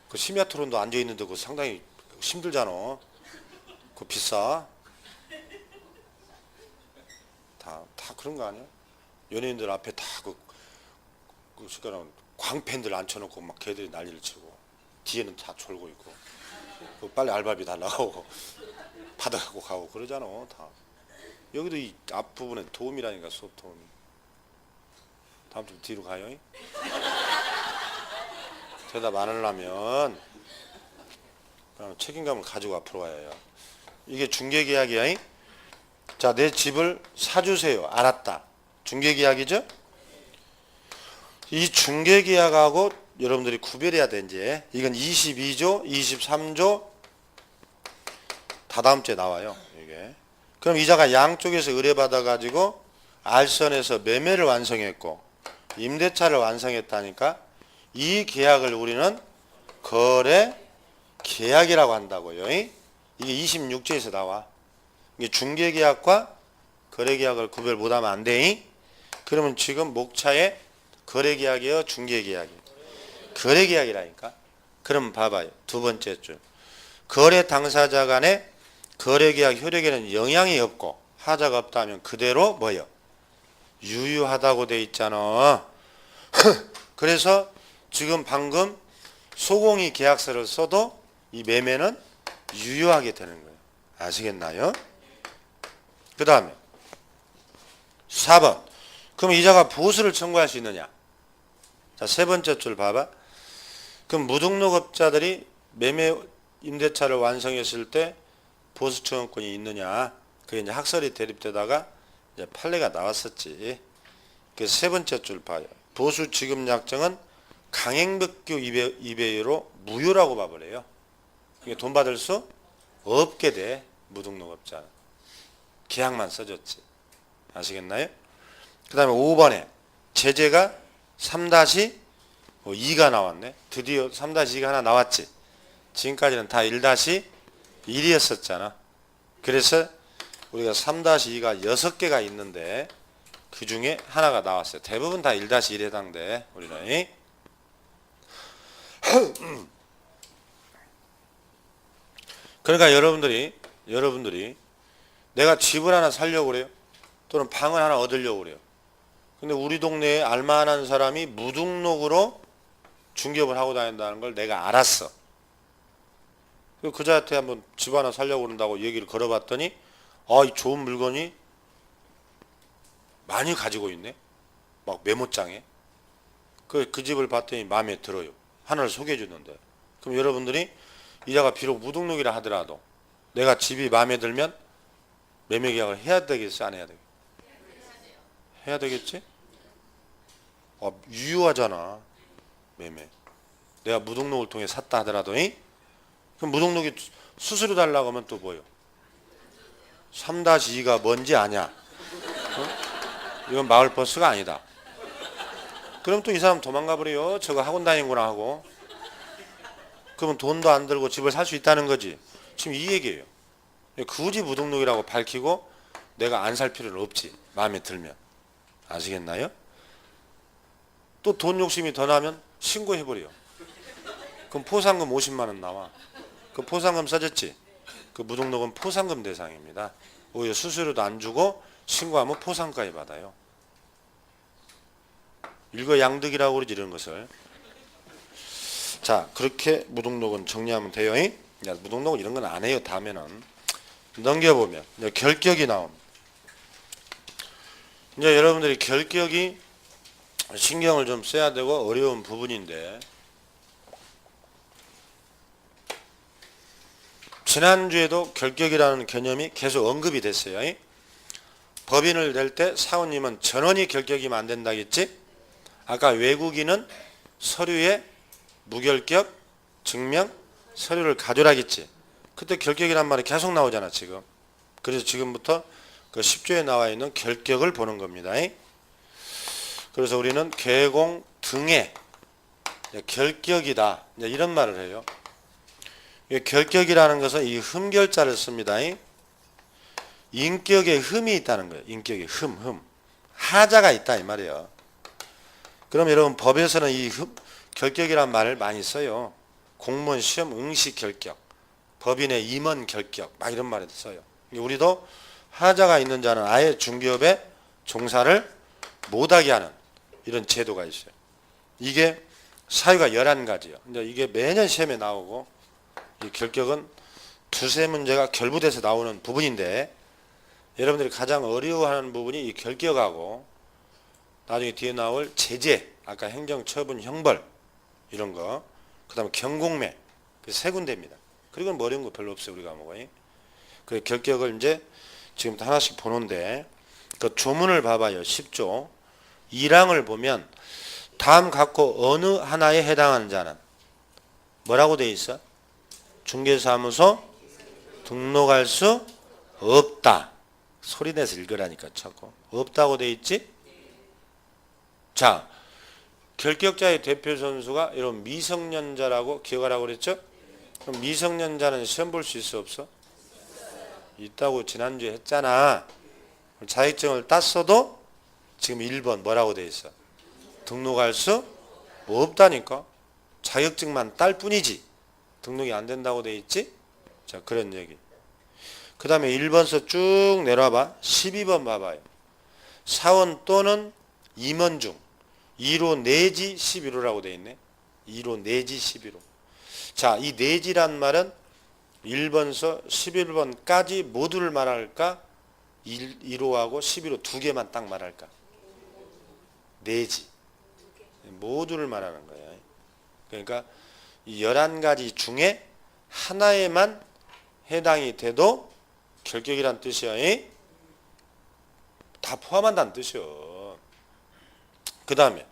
그 심야 토론도 앉아 있는데 그거 상당히 힘들잖아. 그거 비싸. 다 그런 거 아니야? 연예인들 앞에 다그 광팬들 앉혀놓고 막 걔들이 난리를 치고 뒤에는 다 졸고 있고 그 빨리 알바비 달라고 받아가고 가고 그러잖아. 다 여기도 이 앞부분에 도움이라니까. 수업 도움이. 다음 좀 뒤로 가요. 대답 안 하려면 책임감을 가지고 앞으로 와야 해요. 이게 중개계약이야. 자, 내 집을 사주세요. 알았다. 중개계약이죠? 이 중개계약하고 여러분들이 구별해야 돼. 이제 이건 22조 23조 다다음 주에 나와요. 이게. 그럼 이자가 양쪽에서 의뢰받아 가지고 알선에서 매매를 완성했고 임대차를 완성했다니까 이 계약을 우리는 거래 계약이라고 한다고요. 이게 26조에서 나와. 이게 중개계약과 거래계약을 구별 못하면 안 돼. 그러면 지금 목차에 거래계약이요 중개계약이요? 거래계약이라니까. 그럼 봐봐요. 두 번째 줄. 거래 당사자 간의 거래계약 효력에는 영향이 없고 하자가 없다면 그대로 뭐요? 유효하다고 돼 있잖아. 그래서 지금 방금 소공이 계약서를 써도 이 매매는 유효하게 되는 거예요. 아시겠나요? 그 다음에 4번. 그럼 이자가 보수를 청구할 수 있느냐? 자, 세 번째 줄 봐봐. 그럼 무등록업자들이 매매 임대차를 완성했을 때 보수 청구권이 있느냐? 그게 이제 학설이 대립되다가 이제 판례가 나왔었지. 그 세 번째 줄 봐요. 보수 지급 약정은 강행법규 이배유로 무효라고 봐버려요. 이게 돈 받을 수 없게 돼. 무등록업자는. 계약만 써줬지. 아시겠나요? 그 다음에 5번에 제재가 3-2가 나왔네. 드디어 3-2가 하나 나왔지. 지금까지는 다 1-1이었었잖아. 그래서 우리가 3-2가 6개가 있는데 그 중에 하나가 나왔어요. 대부분 다 1-1에 해당돼. 우리는. 그러니까 여러분들이 내가 집을 하나 살려고 그래요. 또는 방을 하나 얻으려고 그래요. 근데 우리 동네에 알만한 사람이 무등록으로 중개업을 하고 다닌다는 걸 내가 알았어. 그자한테 한번 집 하나 살려고 그런다고 얘기를 걸어봤더니 이 좋은 물건이 많이 가지고 있네. 막 메모장에. 그 집을 봤더니 마음에 들어요. 하나를 소개해 줬는데. 그럼 여러분들이 이자가 비록 무등록이라 하더라도 내가 집이 마음에 들면 매매 계약을 해야 되겠어? 안 해야 되겠어? 해야 되겠지? 유효하잖아. 매매. 내가 무등록을 통해 샀다 하더라도 그럼 무등록이 수수료 달라고 하면 또 뭐요? 3-2가 뭔지 아냐? 이건 마을버스가 아니다. 그럼 또 이 사람 도망가 버려요. 저거 학원 다니구나 하고. 그러면 돈도 안 들고 집을 살 수 있다는 거지. 지금 이 얘기예요. 굳이 무등록이라고 밝히고 내가 안 살 필요는 없지. 마음에 들면. 아시겠나요? 또 돈 욕심이 더 나면 신고해버려. 그럼 포상금 50만 원 나와. 그 포상금 써졌지? 그 무등록은 포상금 대상입니다. 오히려 수수료도 안 주고 신고하면 포상까지 받아요. 일거양득이라고 그러지 이런 것을. 자, 그렇게 무등록은 정리하면 돼요. 무등록은 이런 건 안 해요. 다음에는. 넘겨보면 결격이 나옵니다. 이제 여러분들이 결격이 신경을 좀 써야 되고 어려운 부분인데 지난주에도 결격이라는 개념이 계속 언급이 됐어요. 법인을 낼 때 사원님은 전원이 결격이면 안 된다겠지? 아까 외국인은 서류에 무결격 증명 서류를 가져라겠지. 그때 결격이란 말이 계속 나오잖아 지금. 그래서 지금부터 그 10조에 나와 있는 결격을 보는 겁니다. 그래서 우리는 개공 등의 결격이다 이런 말을 해요. 결격이라는 것은 이 흠결자를 씁니다. 인격에 흠이 있다는 거예요. 인격에 흠. 하자가 있다 이 말이에요. 그럼 여러분 법에서는 이 결격이란 말을 많이 써요. 공무원 시험 응시 결격, 법인의 임원 결격 막 이런 말을 써요. 우리도 하자가 있는 자는 아예 중개업에 종사를 못하게 하는 이런 제도가 있어요. 이게 사유가 11가지예요. 이게 매년 시험에 나오고 이 결격은 두세 문제가 결부돼서 나오는 부분인데 여러분들이 가장 어려워하는 부분이 이 결격하고 나중에 뒤에 나올 제재, 아까 행정처분, 형벌 이런 거, 그 다음에 경공매 그 세 군데입니다. 그리고 뭐 어려운 거 별로 없어요. 우리가 뭐가. 그 결격을 이제 지금부터 하나씩 보는데 그 조문을 봐봐요. 10조 2항을 보면 다음 각호 어느 하나에 해당하는 자는 뭐라고 돼 있어? 중개사무소 등록할 수 없다. 소리내서 읽으라니까 자꾸. 없다고 돼 있지? 자, 결격자의 대표 선수가 이런 미성년자라고 기억하라고 그랬죠? 그럼 미성년자는 시험 볼 수 있어 없어? 있다고 지난주에 했잖아. 자격증을 땄어도 지금 1번 뭐라고 돼 있어? 등록할 수 없다니까. 자격증만 딸 뿐이지 등록이 안 된다고 돼 있지? 자, 그런 얘기. 그 다음에 1번서 쭉 내려와봐. 12번 봐봐요. 사원 또는 임원 중 2로 내지 11호라고 돼 있네. 2로 내지 11호. 자, 이 내지란 말은 1번서 11번까지 모두를 말할까? 1호하고 11호 두 개만 딱 말할까? 내지. 모두를 말하는 거야. 그러니까 이 11가지 중에 하나에만 해당이 돼도 결격이란 뜻이야. 다 포함한다는 뜻이야. 그 다음에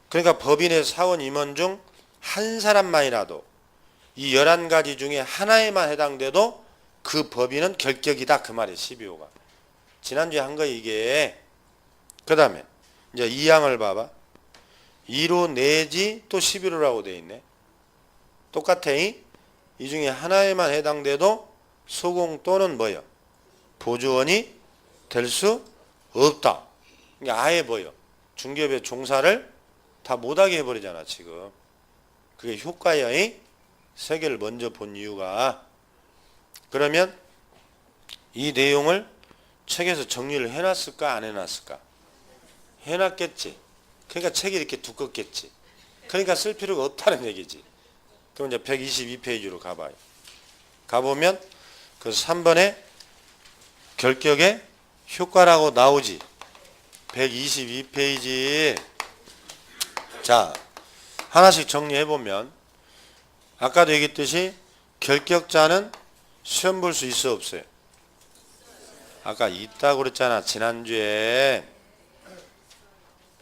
그러니까 법인의 사원 임원 중 한 사람만이라도 이 11가지 중에 하나에만 해당돼도 그 법인은 결격이다. 그 말이에요. 12호가. 지난주에 한 거 이게. 그 다음에 이제 2항을 봐봐. 1호 내지 또 11호라고 돼 있네. 똑같아. 이 중에 하나에만 해당돼도 소공 또는 뭐요? 보조원이 될 수 없다. 그러니까 아예 뭐요? 중개업의 종사를 다 못하게 해버리잖아 지금. 그게 효과야. 세 개를 먼저 본 이유가. 그러면 이 내용을 책에서 정리를 해놨을까 안 해놨을까? 해놨겠지. 그러니까 책이 이렇게 두껍겠지. 그러니까 쓸 필요가 없다는 얘기지. 그럼 이제 122페이지로 가봐요. 가보면 그 3번에 결격의 효과라고 나오지. 122페이지. 자, 하나씩 정리해보면 아까도 얘기했듯이 결격자는 시험 볼 수 있어 없어요? 아까 있다고 그랬잖아. 지난주에.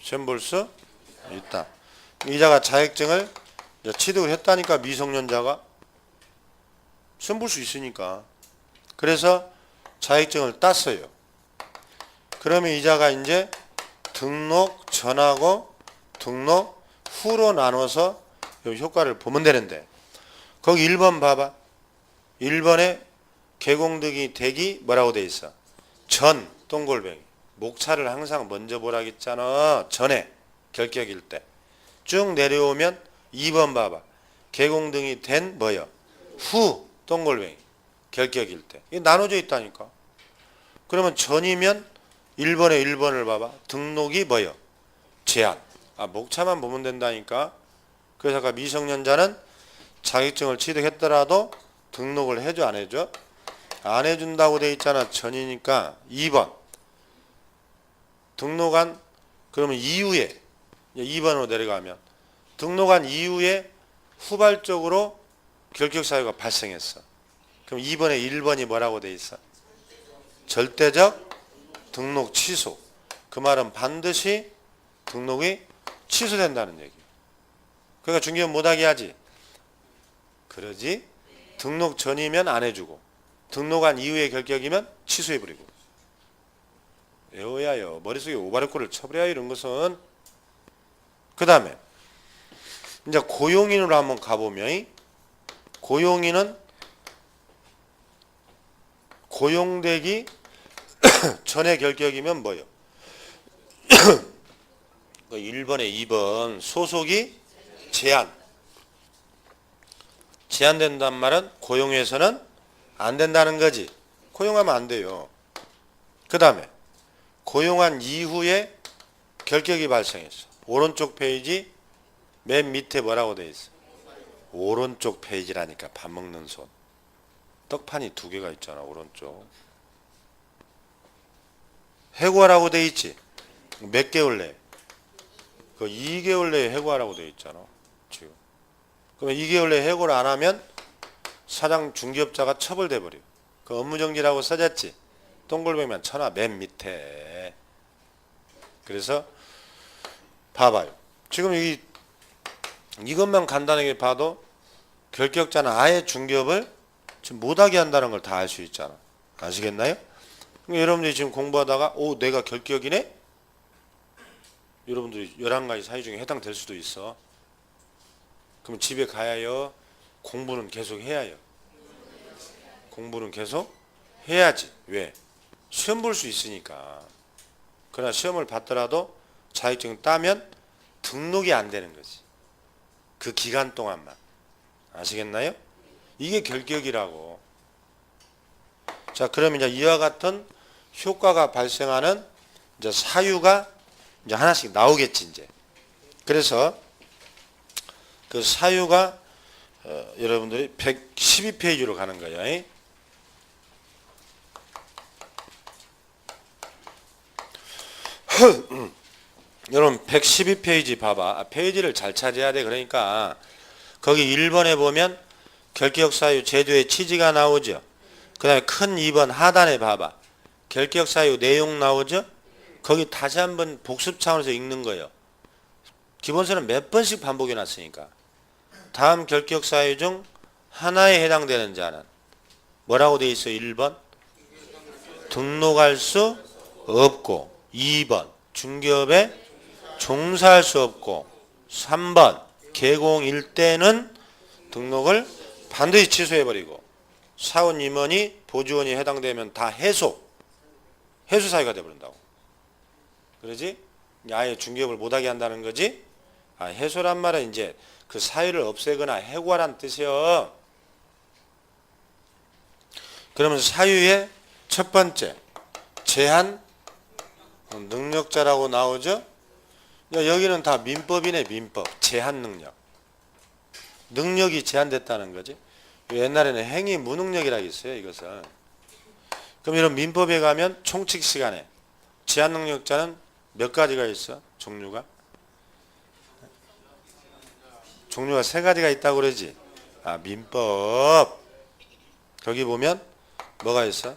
시험 볼 수 있다. 이자가 자격증을 취득을 했다니까. 미성년자가 시험 볼 수 있으니까. 그래서 자격증을 땄어요. 그러면 이자가 이제 등록 전하고 등록 후로 나눠서 효과를 보면 되는데, 거기 1번 봐봐. 1번에 개공등이 대기 뭐라고 돼 있어? 전 동골뱅이. 목차를 항상 먼저 보라고 했잖아. 전에 결격일 때. 쭉 내려오면 2번 봐봐. 개공등이 된 뭐요? 후 동골뱅이. 결격일 때. 이게 나눠져 있다니까. 그러면 전이면 1번에 1번을 봐봐. 등록이 뭐요? 제한. 목차만 보면 된다니까. 그래서 아까 미성년자는 자격증을 취득했더라도 등록을 해줘 안 해줘? 안 해준다고 돼 있잖아. 전이니까 2번. 등록한 그러면 이후에 2번으로 내려가면 등록한 이후에 후발적으로 결격 사유가 발생했어. 그럼 2번에 1번이 뭐라고 돼 있어? 절대적 등록 취소. 그 말은 반드시 등록이 취소된다는 얘기예요. 그러니까 중개업 못하게 하지. 그러지? 등록 전이면 안 해주고 등록한 이후의 결격이면 취소해버리고. 외워야요. 머릿속에 오바르코를 쳐버려야 이런 것은. 그 다음에 이제 고용인으로 한번 가보면, 고용인은 고용되기 전의 결격이면 뭐요? 1번에 2번 소속이 제한된단 말은 고용해서는 안 된다는 거지. 고용하면 안 돼요. 그 다음에 고용한 이후에 결격이 발생했어. 오른쪽 페이지 맨 밑에 뭐라고 돼 있어? 오른쪽 페이지라니까. 밥 먹는 손. 떡판이 두 개가 있잖아. 오른쪽. 해고하라고 돼 있지. 몇 개월 내? 그 2개월 내에 해고하라고 돼 있잖아. 지금. 그러면 2개월 내에 해고를 안 하면 사장 중개업자가 처벌돼 버려. 그 업무정지라고 써졌지. 동글뱅이만 쳐놔. 맨 밑에. 그래서 봐봐요. 지금 이것만 간단하게 봐도 결격자는 아예 중개업을 지금 못하게 한다는 걸 다 알 수 있잖아. 아시겠나요? 그러니까 여러분들이 지금 공부하다가 내가 결격이네? 여러분들이 11가지 사유 중에 해당될 수도 있어. 그럼 집에 가야요? 공부는 계속 해야요? 공부는 계속 해야지. 왜? 시험 볼 수 있으니까. 그러나 시험을 봤더라도 자격증 따면 등록이 안 되는 거지. 그 기간 동안만. 아시겠나요? 이게 결격이라고. 자, 그럼 이제 이와 같은 효과가 발생하는 이제 사유가 이제 하나씩 나오겠지, 이제. 그래서 그 사유가 여러분들이 112페이지로 가는 거예요. 여러분 112페이지 봐봐. 페이지를 잘 찾아야 돼. 그러니까 거기 1번에 보면 결격 사유 제도의 취지가 나오죠. 그 다음에 큰 2번 하단에 봐봐. 결격 사유 내용 나오죠. 거기 다시 한번 복습 차원에서 읽는 거예요. 기본서는 몇 번씩 반복해 놨으니까. 다음 결격 사유 중 하나에 해당되는 자는 뭐라고 돼 있어? 1번 등록할 수 없고, 2번 중개업에 종사할 수 없고, 3번 개공일 때는 등록을 반드시 취소해버리고, 사원 임원이 보조원이 해당되면 다 해소 사유가 돼버린다고. 그러지? 아예 중개업을 못하게 한다는 거지. 해소란 말은 이제 그 사유를 없애거나 해고하라는 뜻이요. 그러면 사유의 첫 번째 제한 능력자라고 나오죠. 여기는 다 민법이네. 민법. 제한 능력. 능력이 제한됐다는 거지. 옛날에는 행위 무능력이라고 있어요. 이것은. 그럼 이런 민법에 가면 총칙 시간에 제한 능력자는 몇 가지가 있어? 종류가 3가지가 있다고 그러지. 민법. 거기 보면 뭐가 있어?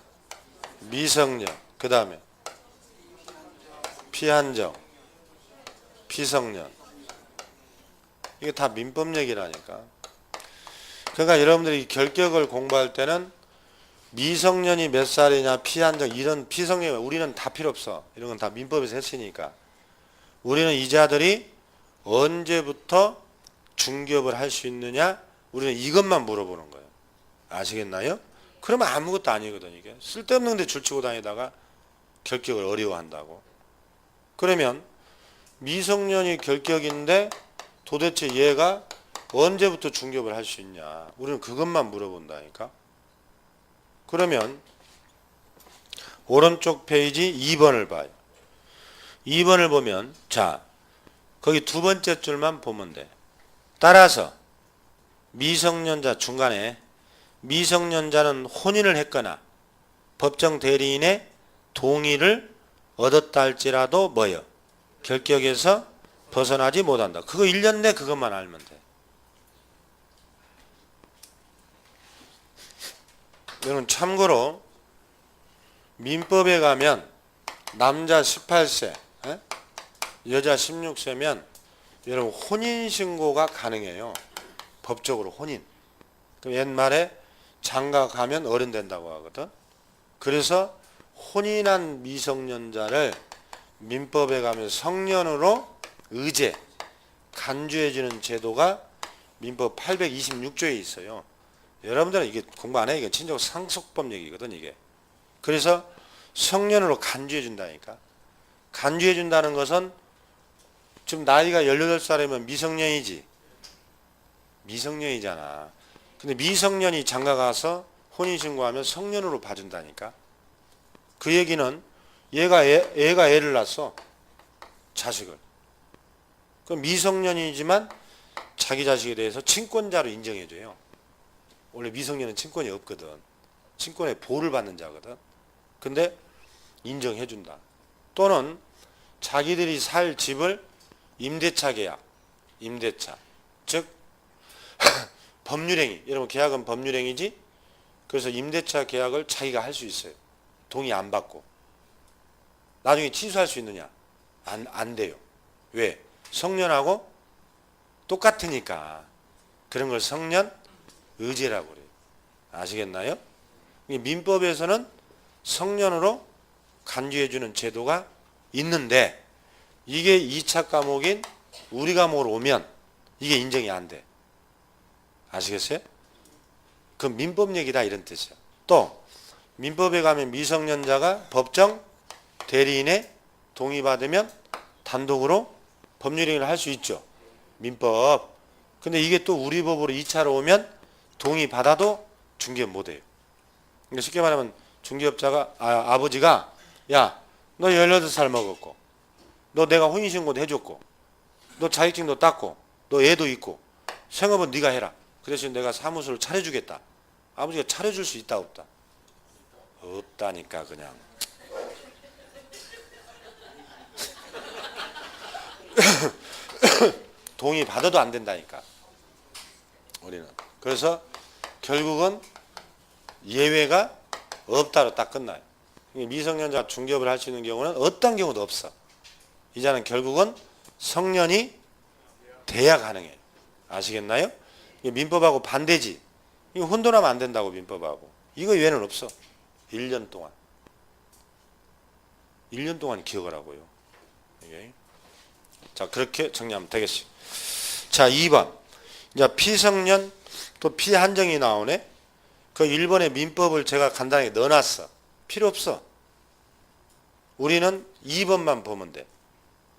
미성년, 그 다음에 피한정, 피성년. 이게 다 민법 얘기라니까. 그러니까 여러분들이 결격을 공부할 때는 미성년이 몇 살이냐, 피한정, 이런 피성년, 우리는 다 필요 없어. 이런 건 다 민법에서 했으니까. 우리는 이 자들이 언제부터 중개업을 할 수 있느냐, 우리는 이것만 물어보는 거예요. 아시겠나요? 그러면 아무것도 아니거든. 이게 쓸데없는 데 줄치고 다니다가 결격을 어려워한다고. 그러면 미성년이 결격인데 도대체 얘가 언제부터 중개업을 할 수 있냐, 우리는 그것만 물어본다니까. 그러면 오른쪽 페이지 2번을 봐요. 2번을 보면 자, 거기 두 번째 줄만 보면 돼. 따라서 미성년자 중간에 미성년자는 혼인을 했거나 법정 대리인의 동의를 얻었다 할지라도 뭐요? 결격에서 벗어나지 못한다. 그거 1년 내 그것만 알면 돼. 여러분 참고로 민법에 가면 남자 18세, 여자 16세면 여러분 혼인신고가 가능해요. 법적으로 혼인. 그럼 옛말에 장가 가면 어른 된다고 하거든. 그래서 혼인한 미성년자를 민법에 가면 성년으로 의제, 간주해주는 제도가 민법 826조에 있어요. 여러분들은 이게 공부 안 해. 이게 친족 상속법 얘기거든 이게. 그래서 성년으로 간주해준다니까. 간주해준다는 것은 지금 나이가 18살이면 미성년이지. 미성년이잖아. 근데 미성년이 장가가서 혼인신고하면 성년으로 봐준다니까. 그 얘기는 얘가 애를 낳았어. 자식을. 그럼 미성년이지만 자기 자식에 대해서 친권자로 인정해줘요. 원래 미성년은 친권이 없거든. 친권의 보호를 받는 자거든. 근데 인정해준다. 또는 자기들이 살 집을 임대차 계약, 임대차. 즉 법률행위. 여러분 계약은 법률행위지. 그래서 임대차 계약을 자기가 할 수 있어요. 동의 안 받고. 나중에 취소할 수 있느냐? 안 돼요. 왜? 성년하고 똑같으니까. 그런 걸 성년 의제라고 그래요. 아시겠나요? 민법에서는 성년으로 간주해주는 제도가 있는데 이게 2차 과목인 우리 과목으로 오면 이게 인정이 안 돼. 아시겠어요? 그 민법 얘기다 이런 뜻이야. 또 민법에 가면 미성년자가 법정 대리인의 동의받으면 단독으로 법률행위를 할 수 있죠. 민법. 근데 이게 또 우리 법으로 2차로 오면 동의받아도 중개업 못해요. 그러니까 쉽게 말하면 중개업자가 아버지가 야, 너 18살 먹었고 너 내가 혼인신고도 해줬고 너 자격증도 땄고 너 애도 있고 생업은 네가 해라. 그 대신 내가 사무소를 차려주겠다. 아버지가 차려줄 수 있다 없다? 없다니까 그냥. 동의 받아도 안 된다니까 우리는. 그래서 결국은 예외가 없다로 딱 끝나요. 미성년자 중개업을 할 수 있는 경우는 어떤 경우도 없어. 이자는 결국은 성년이 돼야 가능해요. 아시겠나요? 민법하고 반대지. 이거 혼돈하면 안 된다고 민법하고. 이거 외에는 없어. 1년 동안. 1년 동안 기억을 하고요. 이게. 자, 그렇게 정리하면 되겠어요. 자, 2번. 이제 피성년 또 피한정이 나오네. 그 일본의 민법을 제가 간단하게 넣어놨어. 필요 없어. 우리는 2번만 보면 돼.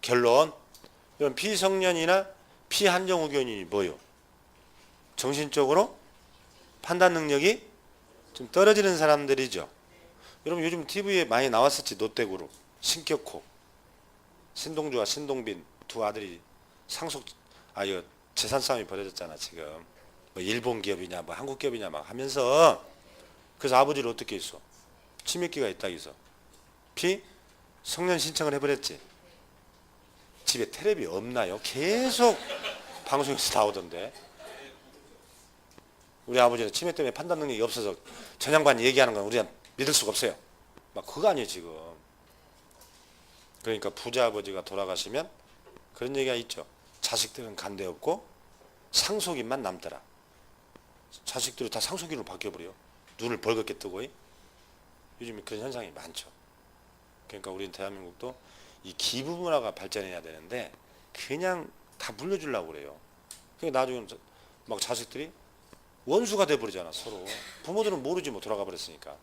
결론. 이런 피성년이나 피한정 의견이 뭐요? 정신적으로 판단 능력이 좀 떨어지는 사람들이죠. 여러분 요즘 TV에 많이 나왔었지. 롯데그룹, 신격호, 신동주와 신동빈 두 아들이 이거 재산 싸움이 벌어졌잖아 지금. 뭐 일본 기업이냐 뭐 한국 기업이냐 막 하면서. 그래서 아버지를 어떻게 했어? 치매기가 있다 해서 성년 신청을 해버렸지. 집에 텔레비 없나요? 계속 방송에서 나오던데. 우리 아버지는 치매 때문에 판단 능력이 없어서 전양반이 얘기하는 건 우리가 믿을 수가 없어요. 막 그거 아니에요 지금. 그러니까 부자 아버지가 돌아가시면 그런 얘기가 있죠. 자식들은 간대 없고 상속인만 남더라. 자식들이 다 상속인으로 바뀌어버려요. 눈을 벌겋게 뜨고. 요즘에 그런 현상이 많죠. 그러니까 우리는 대한민국도 이 기부 문화가 발전해야 되는데 그냥 다 물려주려고 그래요. 그러니까 나중에 막 자식들이 원수가 돼버리잖아 서로. 부모들은 모르지 뭐 돌아가셔 버렸으니까.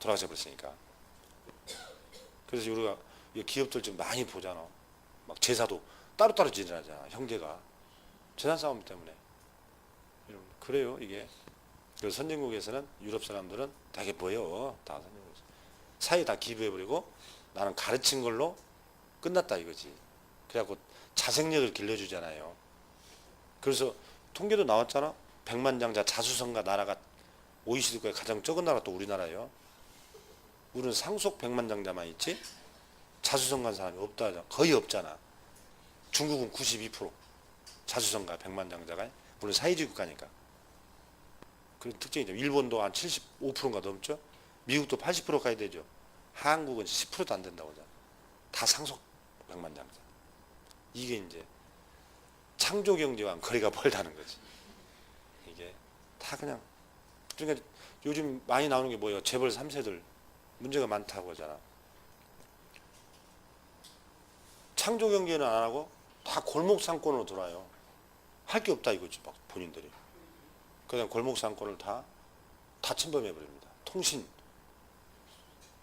그래서 우리가 기업들 좀 많이 보잖아. 막 제사도 따로따로 지내잖아 형제가. 재산 싸움 때문에. 그래요 이게. 그래서 선진국에서는 유럽 사람들은 되게 보여. 다 선진국에서. 사이 다 기부해버리고 나는 가르친 걸로 끝났다 이거지. 그래갖고 자생력을 길러주잖아요. 그래서 통계도 나왔잖아. 백만장자 자수성가 나라가 OECD국에 가장 적은 나라가 또 우리나라예요. 우리는 상속 백만장자만 있지 자수성가한 사람이 없다. 거의 없잖아. 중국은 92% 자수성가 백만장자가. 우리는 사회주의 국가니까. 그런 특징이죠. 일본도 한 75%인가 넘죠. 미국도 80% 가야 되죠. 한국은 10%도 안 된다고 하잖아. 다 상속 백만장자. 이게 이제 창조경제와 거리가 멀다는 거지. 이게 다 그냥. 그러니까 요즘 많이 나오는 게 뭐예요? 재벌 3세들 문제가 많다고 하잖아. 창조경제는 안 하고 다 골목상권으로 돌아요. 할 게 없다 이거지 막 본인들이. 그냥 골목상권을 다 침범해버립니다. 통신,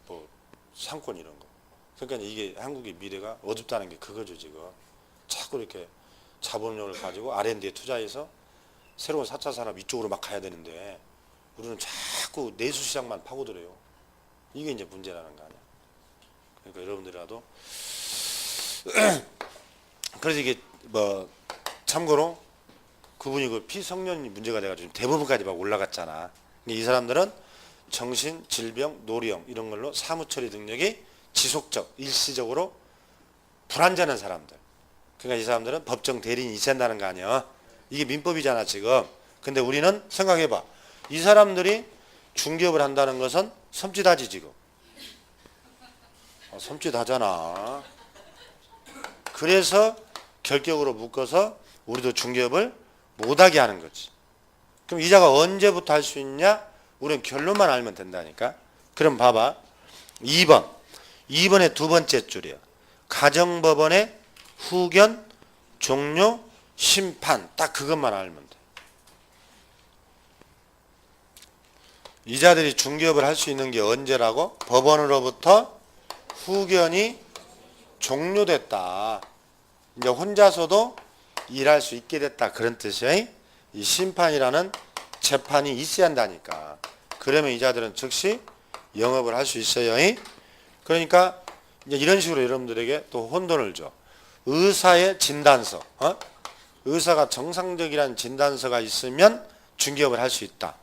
뭐 상권 이런 거. 그러니까 이게 한국의 미래가 어둡다는 게 그거죠 지금. 자꾸 이렇게 자본력을 가지고 R&D에 투자해서 새로운 4차 산업 이쪽으로 막 가야 되는데 우리는 자꾸 내수시장만 파고들어요. 이게 이제 문제라는 거 아니야. 그러니까 여러분들이라도 그래서 이게 뭐 참고로 그분이 그 피성년 문제가 돼가지고 대법원까지 막 올라갔잖아. 근데 이 사람들은 정신, 질병, 노령 이런 걸로 사무처리 능력이 지속적, 일시적으로 불안전한 사람들. 그러니까 이 사람들은 법정 대리인이 있어야 한다는 거 아니야. 이게 민법이잖아 지금. 근데 우리는 생각해봐. 이 사람들이 중개업을 한다는 것은 섬찟하지 지금. 섬찟하잖아. 그래서 결격으로 묶어서 우리도 중개업을 못하게 하는 거지. 그럼 이자가 언제부터 할 수 있냐? 우리는 결론만 알면 된다니까. 그럼 봐봐. 2번의 두 번째 줄이야. 가정법원의 후견, 종료, 심판. 딱 그것만 알면 돼. 이자들이 중개업을 할 수 있는 게 언제라고? 법원으로부터 후견이 종료됐다. 이제 혼자서도 일할 수 있게 됐다. 그런 뜻이야. 이 심판이라는 재판이 있어야 한다니까. 그러면 이자들은 즉시 영업을 할 수 있어요. 그러니까 이제 이런 식으로 여러분들에게 또 혼돈을 줘. 의사의 진단서. 의사가 정상적이라는 진단서가 있으면 중개업을 할 수 있다.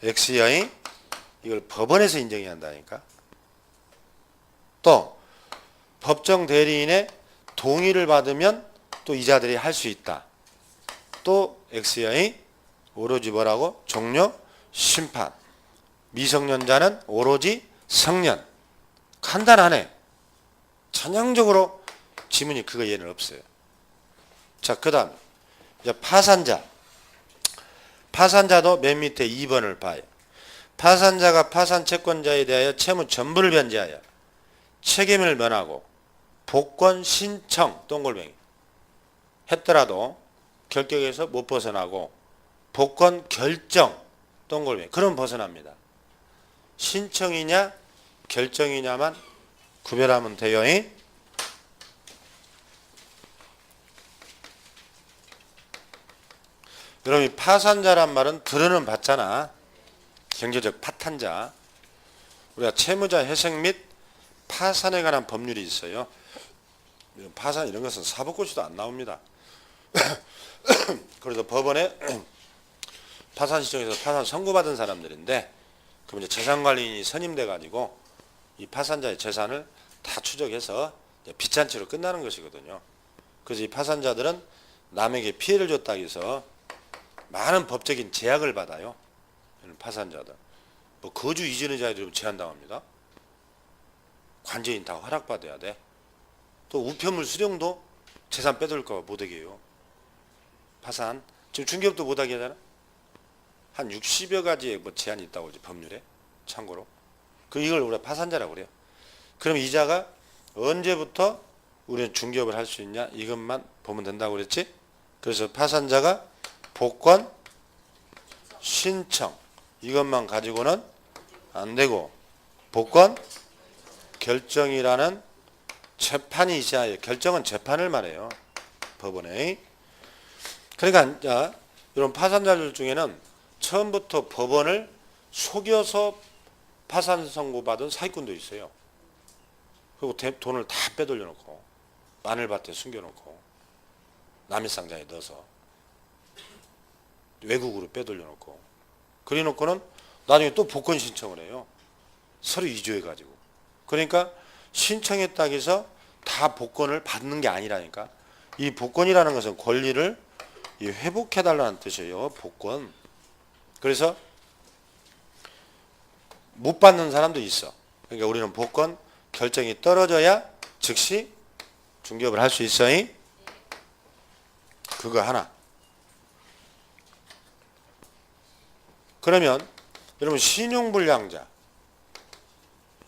X여인 이걸 법원에서 인정해야 한다니까. 또 법정 대리인의 동의를 받으면 또 이자들이 할 수 있다. 또 X여인 오로지 뭐라고? 종료, 심판. 미성년자는 오로지 성년. 간단하네. 전형적으로 지문이 그거 얘는 없어요. 자, 그 다음 이제 파산자. 파산자도 맨 밑에 2번을 봐요. 파산자가 파산 채권자에 대하여 채무 전부를 변제하여 책임을 면하고 복권 신청 동글뱅이 했더라도 결격에서 못 벗어나고 복권 결정 동글뱅이 그럼 벗어납니다. 신청이냐 결정이냐만 구별하면 돼요. 여러분 이 파산자란 말은 들어는 봤잖아. 경제적 파탄자. 우리가 채무자 회생 및 파산에 관한 법률이 있어요. 파산 이런 것은 사법고시도 안 나옵니다. 그래서 법원에 파산 시청에서 파산 선고받은 사람들인데 그럼 이제 재산관리인이 선임돼 가지고 이 파산자의 재산을 다 추적해서 빚잔치로 끝나는 것이거든요. 그래서 이 파산자들은 남에게 피해를 줬다고 해서 많은 법적인 제약을 받아요. 파산자들. 뭐 거주 이전의 자유들은 제한당합니다. 관제인 다 허락받아야 돼. 또 우편물 수령도 재산 빼돌릴까 봐 못하게 해요. 파산. 지금 중개업도 못하게 하잖아. 한 60여 가지의 뭐 제한이 있다고 이제 법률에. 참고로. 이걸 우리가 파산자라고 그래요. 그럼 이자가 언제부터 우리는 중개업을 할 수 있냐? 이것만 보면 된다고 그랬지? 그래서 파산자가 복권 신청 이것만 가지고는 안 되고 복권 결정이라는 재판이 있어야 해요. 결정은 재판을 말해요. 법원에. 그러니까 자, 이런 파산자들 중에는 처음부터 법원을 속여서 파산 선고받은 사기꾼도 있어요. 그리고 돈을 다 빼돌려 놓고 마늘밭에 숨겨놓고 남의 상자에 넣어서 외국으로 빼돌려 놓고 그래 놓고는 나중에 또 복권 신청을 해요. 서류 위조해 가지고. 그러니까 신청했다고 해서 다 복권을 받는 게 아니라니까. 이 복권이라는 것은 권리를 회복해 달라는 뜻이에요. 복권. 그래서 못 받는 사람도 있어. 그러니까 우리는 복권 결정이 떨어져야 즉시 중개업을 할 수 있어요. 그거 하나. 그러면 여러분 신용불량자.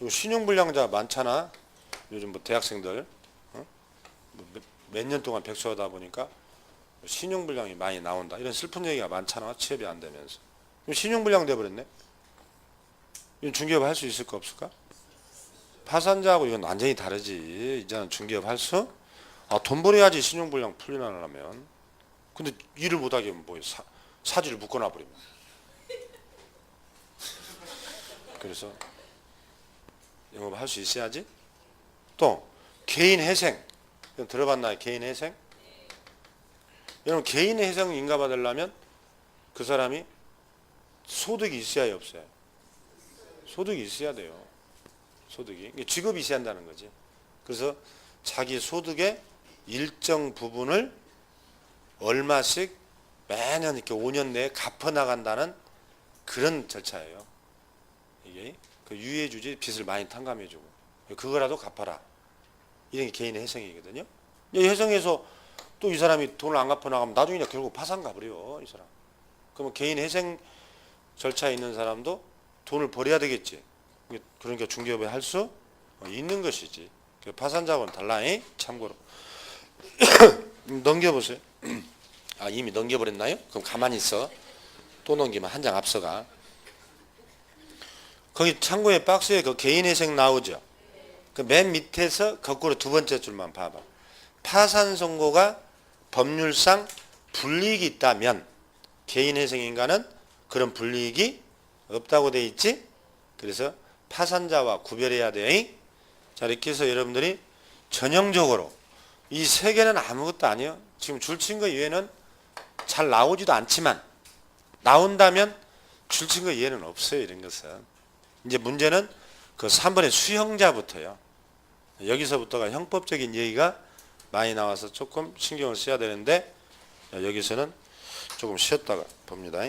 신용불량자 많잖아. 요즘 뭐 대학생들 몇 년 동안 백수하다 보니까 신용불량이 많이 나온다. 이런 슬픈 얘기가 많잖아. 취업이 안 되면서. 신용불량 돼버렸네. 이건 중개업 할 수 있을까 없을까? 파산자하고 이건 완전히 다르지. 이제는 중개업 할 수? 돈 벌어야지 신용불량 풀리나라면. 근데 일을 못하게 하면 뭐 사지를 묶어놔 버리면. 그래서 영업할 수 있어야지. 또 개인 회생. 들어봤나요? 개인 회생? 여러분 개인 회생 인가받으려면 그 사람이 소득이 있어야 없어요? 소득이 있어야 돼요. 소득이. 직업이 있어야 한다는 거지. 그래서 자기 소득의 일정 부분을 얼마씩 매년 이렇게 5년 내에 갚아 나간다는 그런 절차예요. 이게 그 유예주지 빚을 많이 탕감해주고 그거라도 갚아라. 이런 게 개인의 회생이거든요. 이 회생에서 또 이 사람이 돈을 안 갚아 나가면 나중에 결국 파산 가버려 이 사람. 그러면 개인 회생 절차에 있는 사람도 돈을 벌어야 되겠지. 그러니까 중개업에 할 수 있는 것이지. 파산자하고는 달라. 참고로 넘겨보세요. 이미 넘겨버렸나요? 그럼 가만히 있어. 또 넘기면 한 장 앞서가. 거기 참고에 박스에 그 개인회생 나오죠. 그 맨 밑에서 거꾸로 두 번째 줄만 봐봐. 파산 선고가 법률상 불이익이 있다면 개인회생인가는 그런 불이익이 없다고 돼 있지. 그래서 파산자와 구별해야 돼. 자, 이렇게 해서 여러분들이 전형적으로 이 세 개는 아무것도 아니에요. 지금 줄친 거 이외에는 잘 나오지도 않지만 나온다면 줄친 거 이외에는 없어요. 이런 것은. 이제 문제는 그 3번의 수형자부터요. 여기서부터가 형법적인 얘기가 많이 나와서 조금 신경을 써야 되는데 여기서는 조금 쉬었다가 봅니다.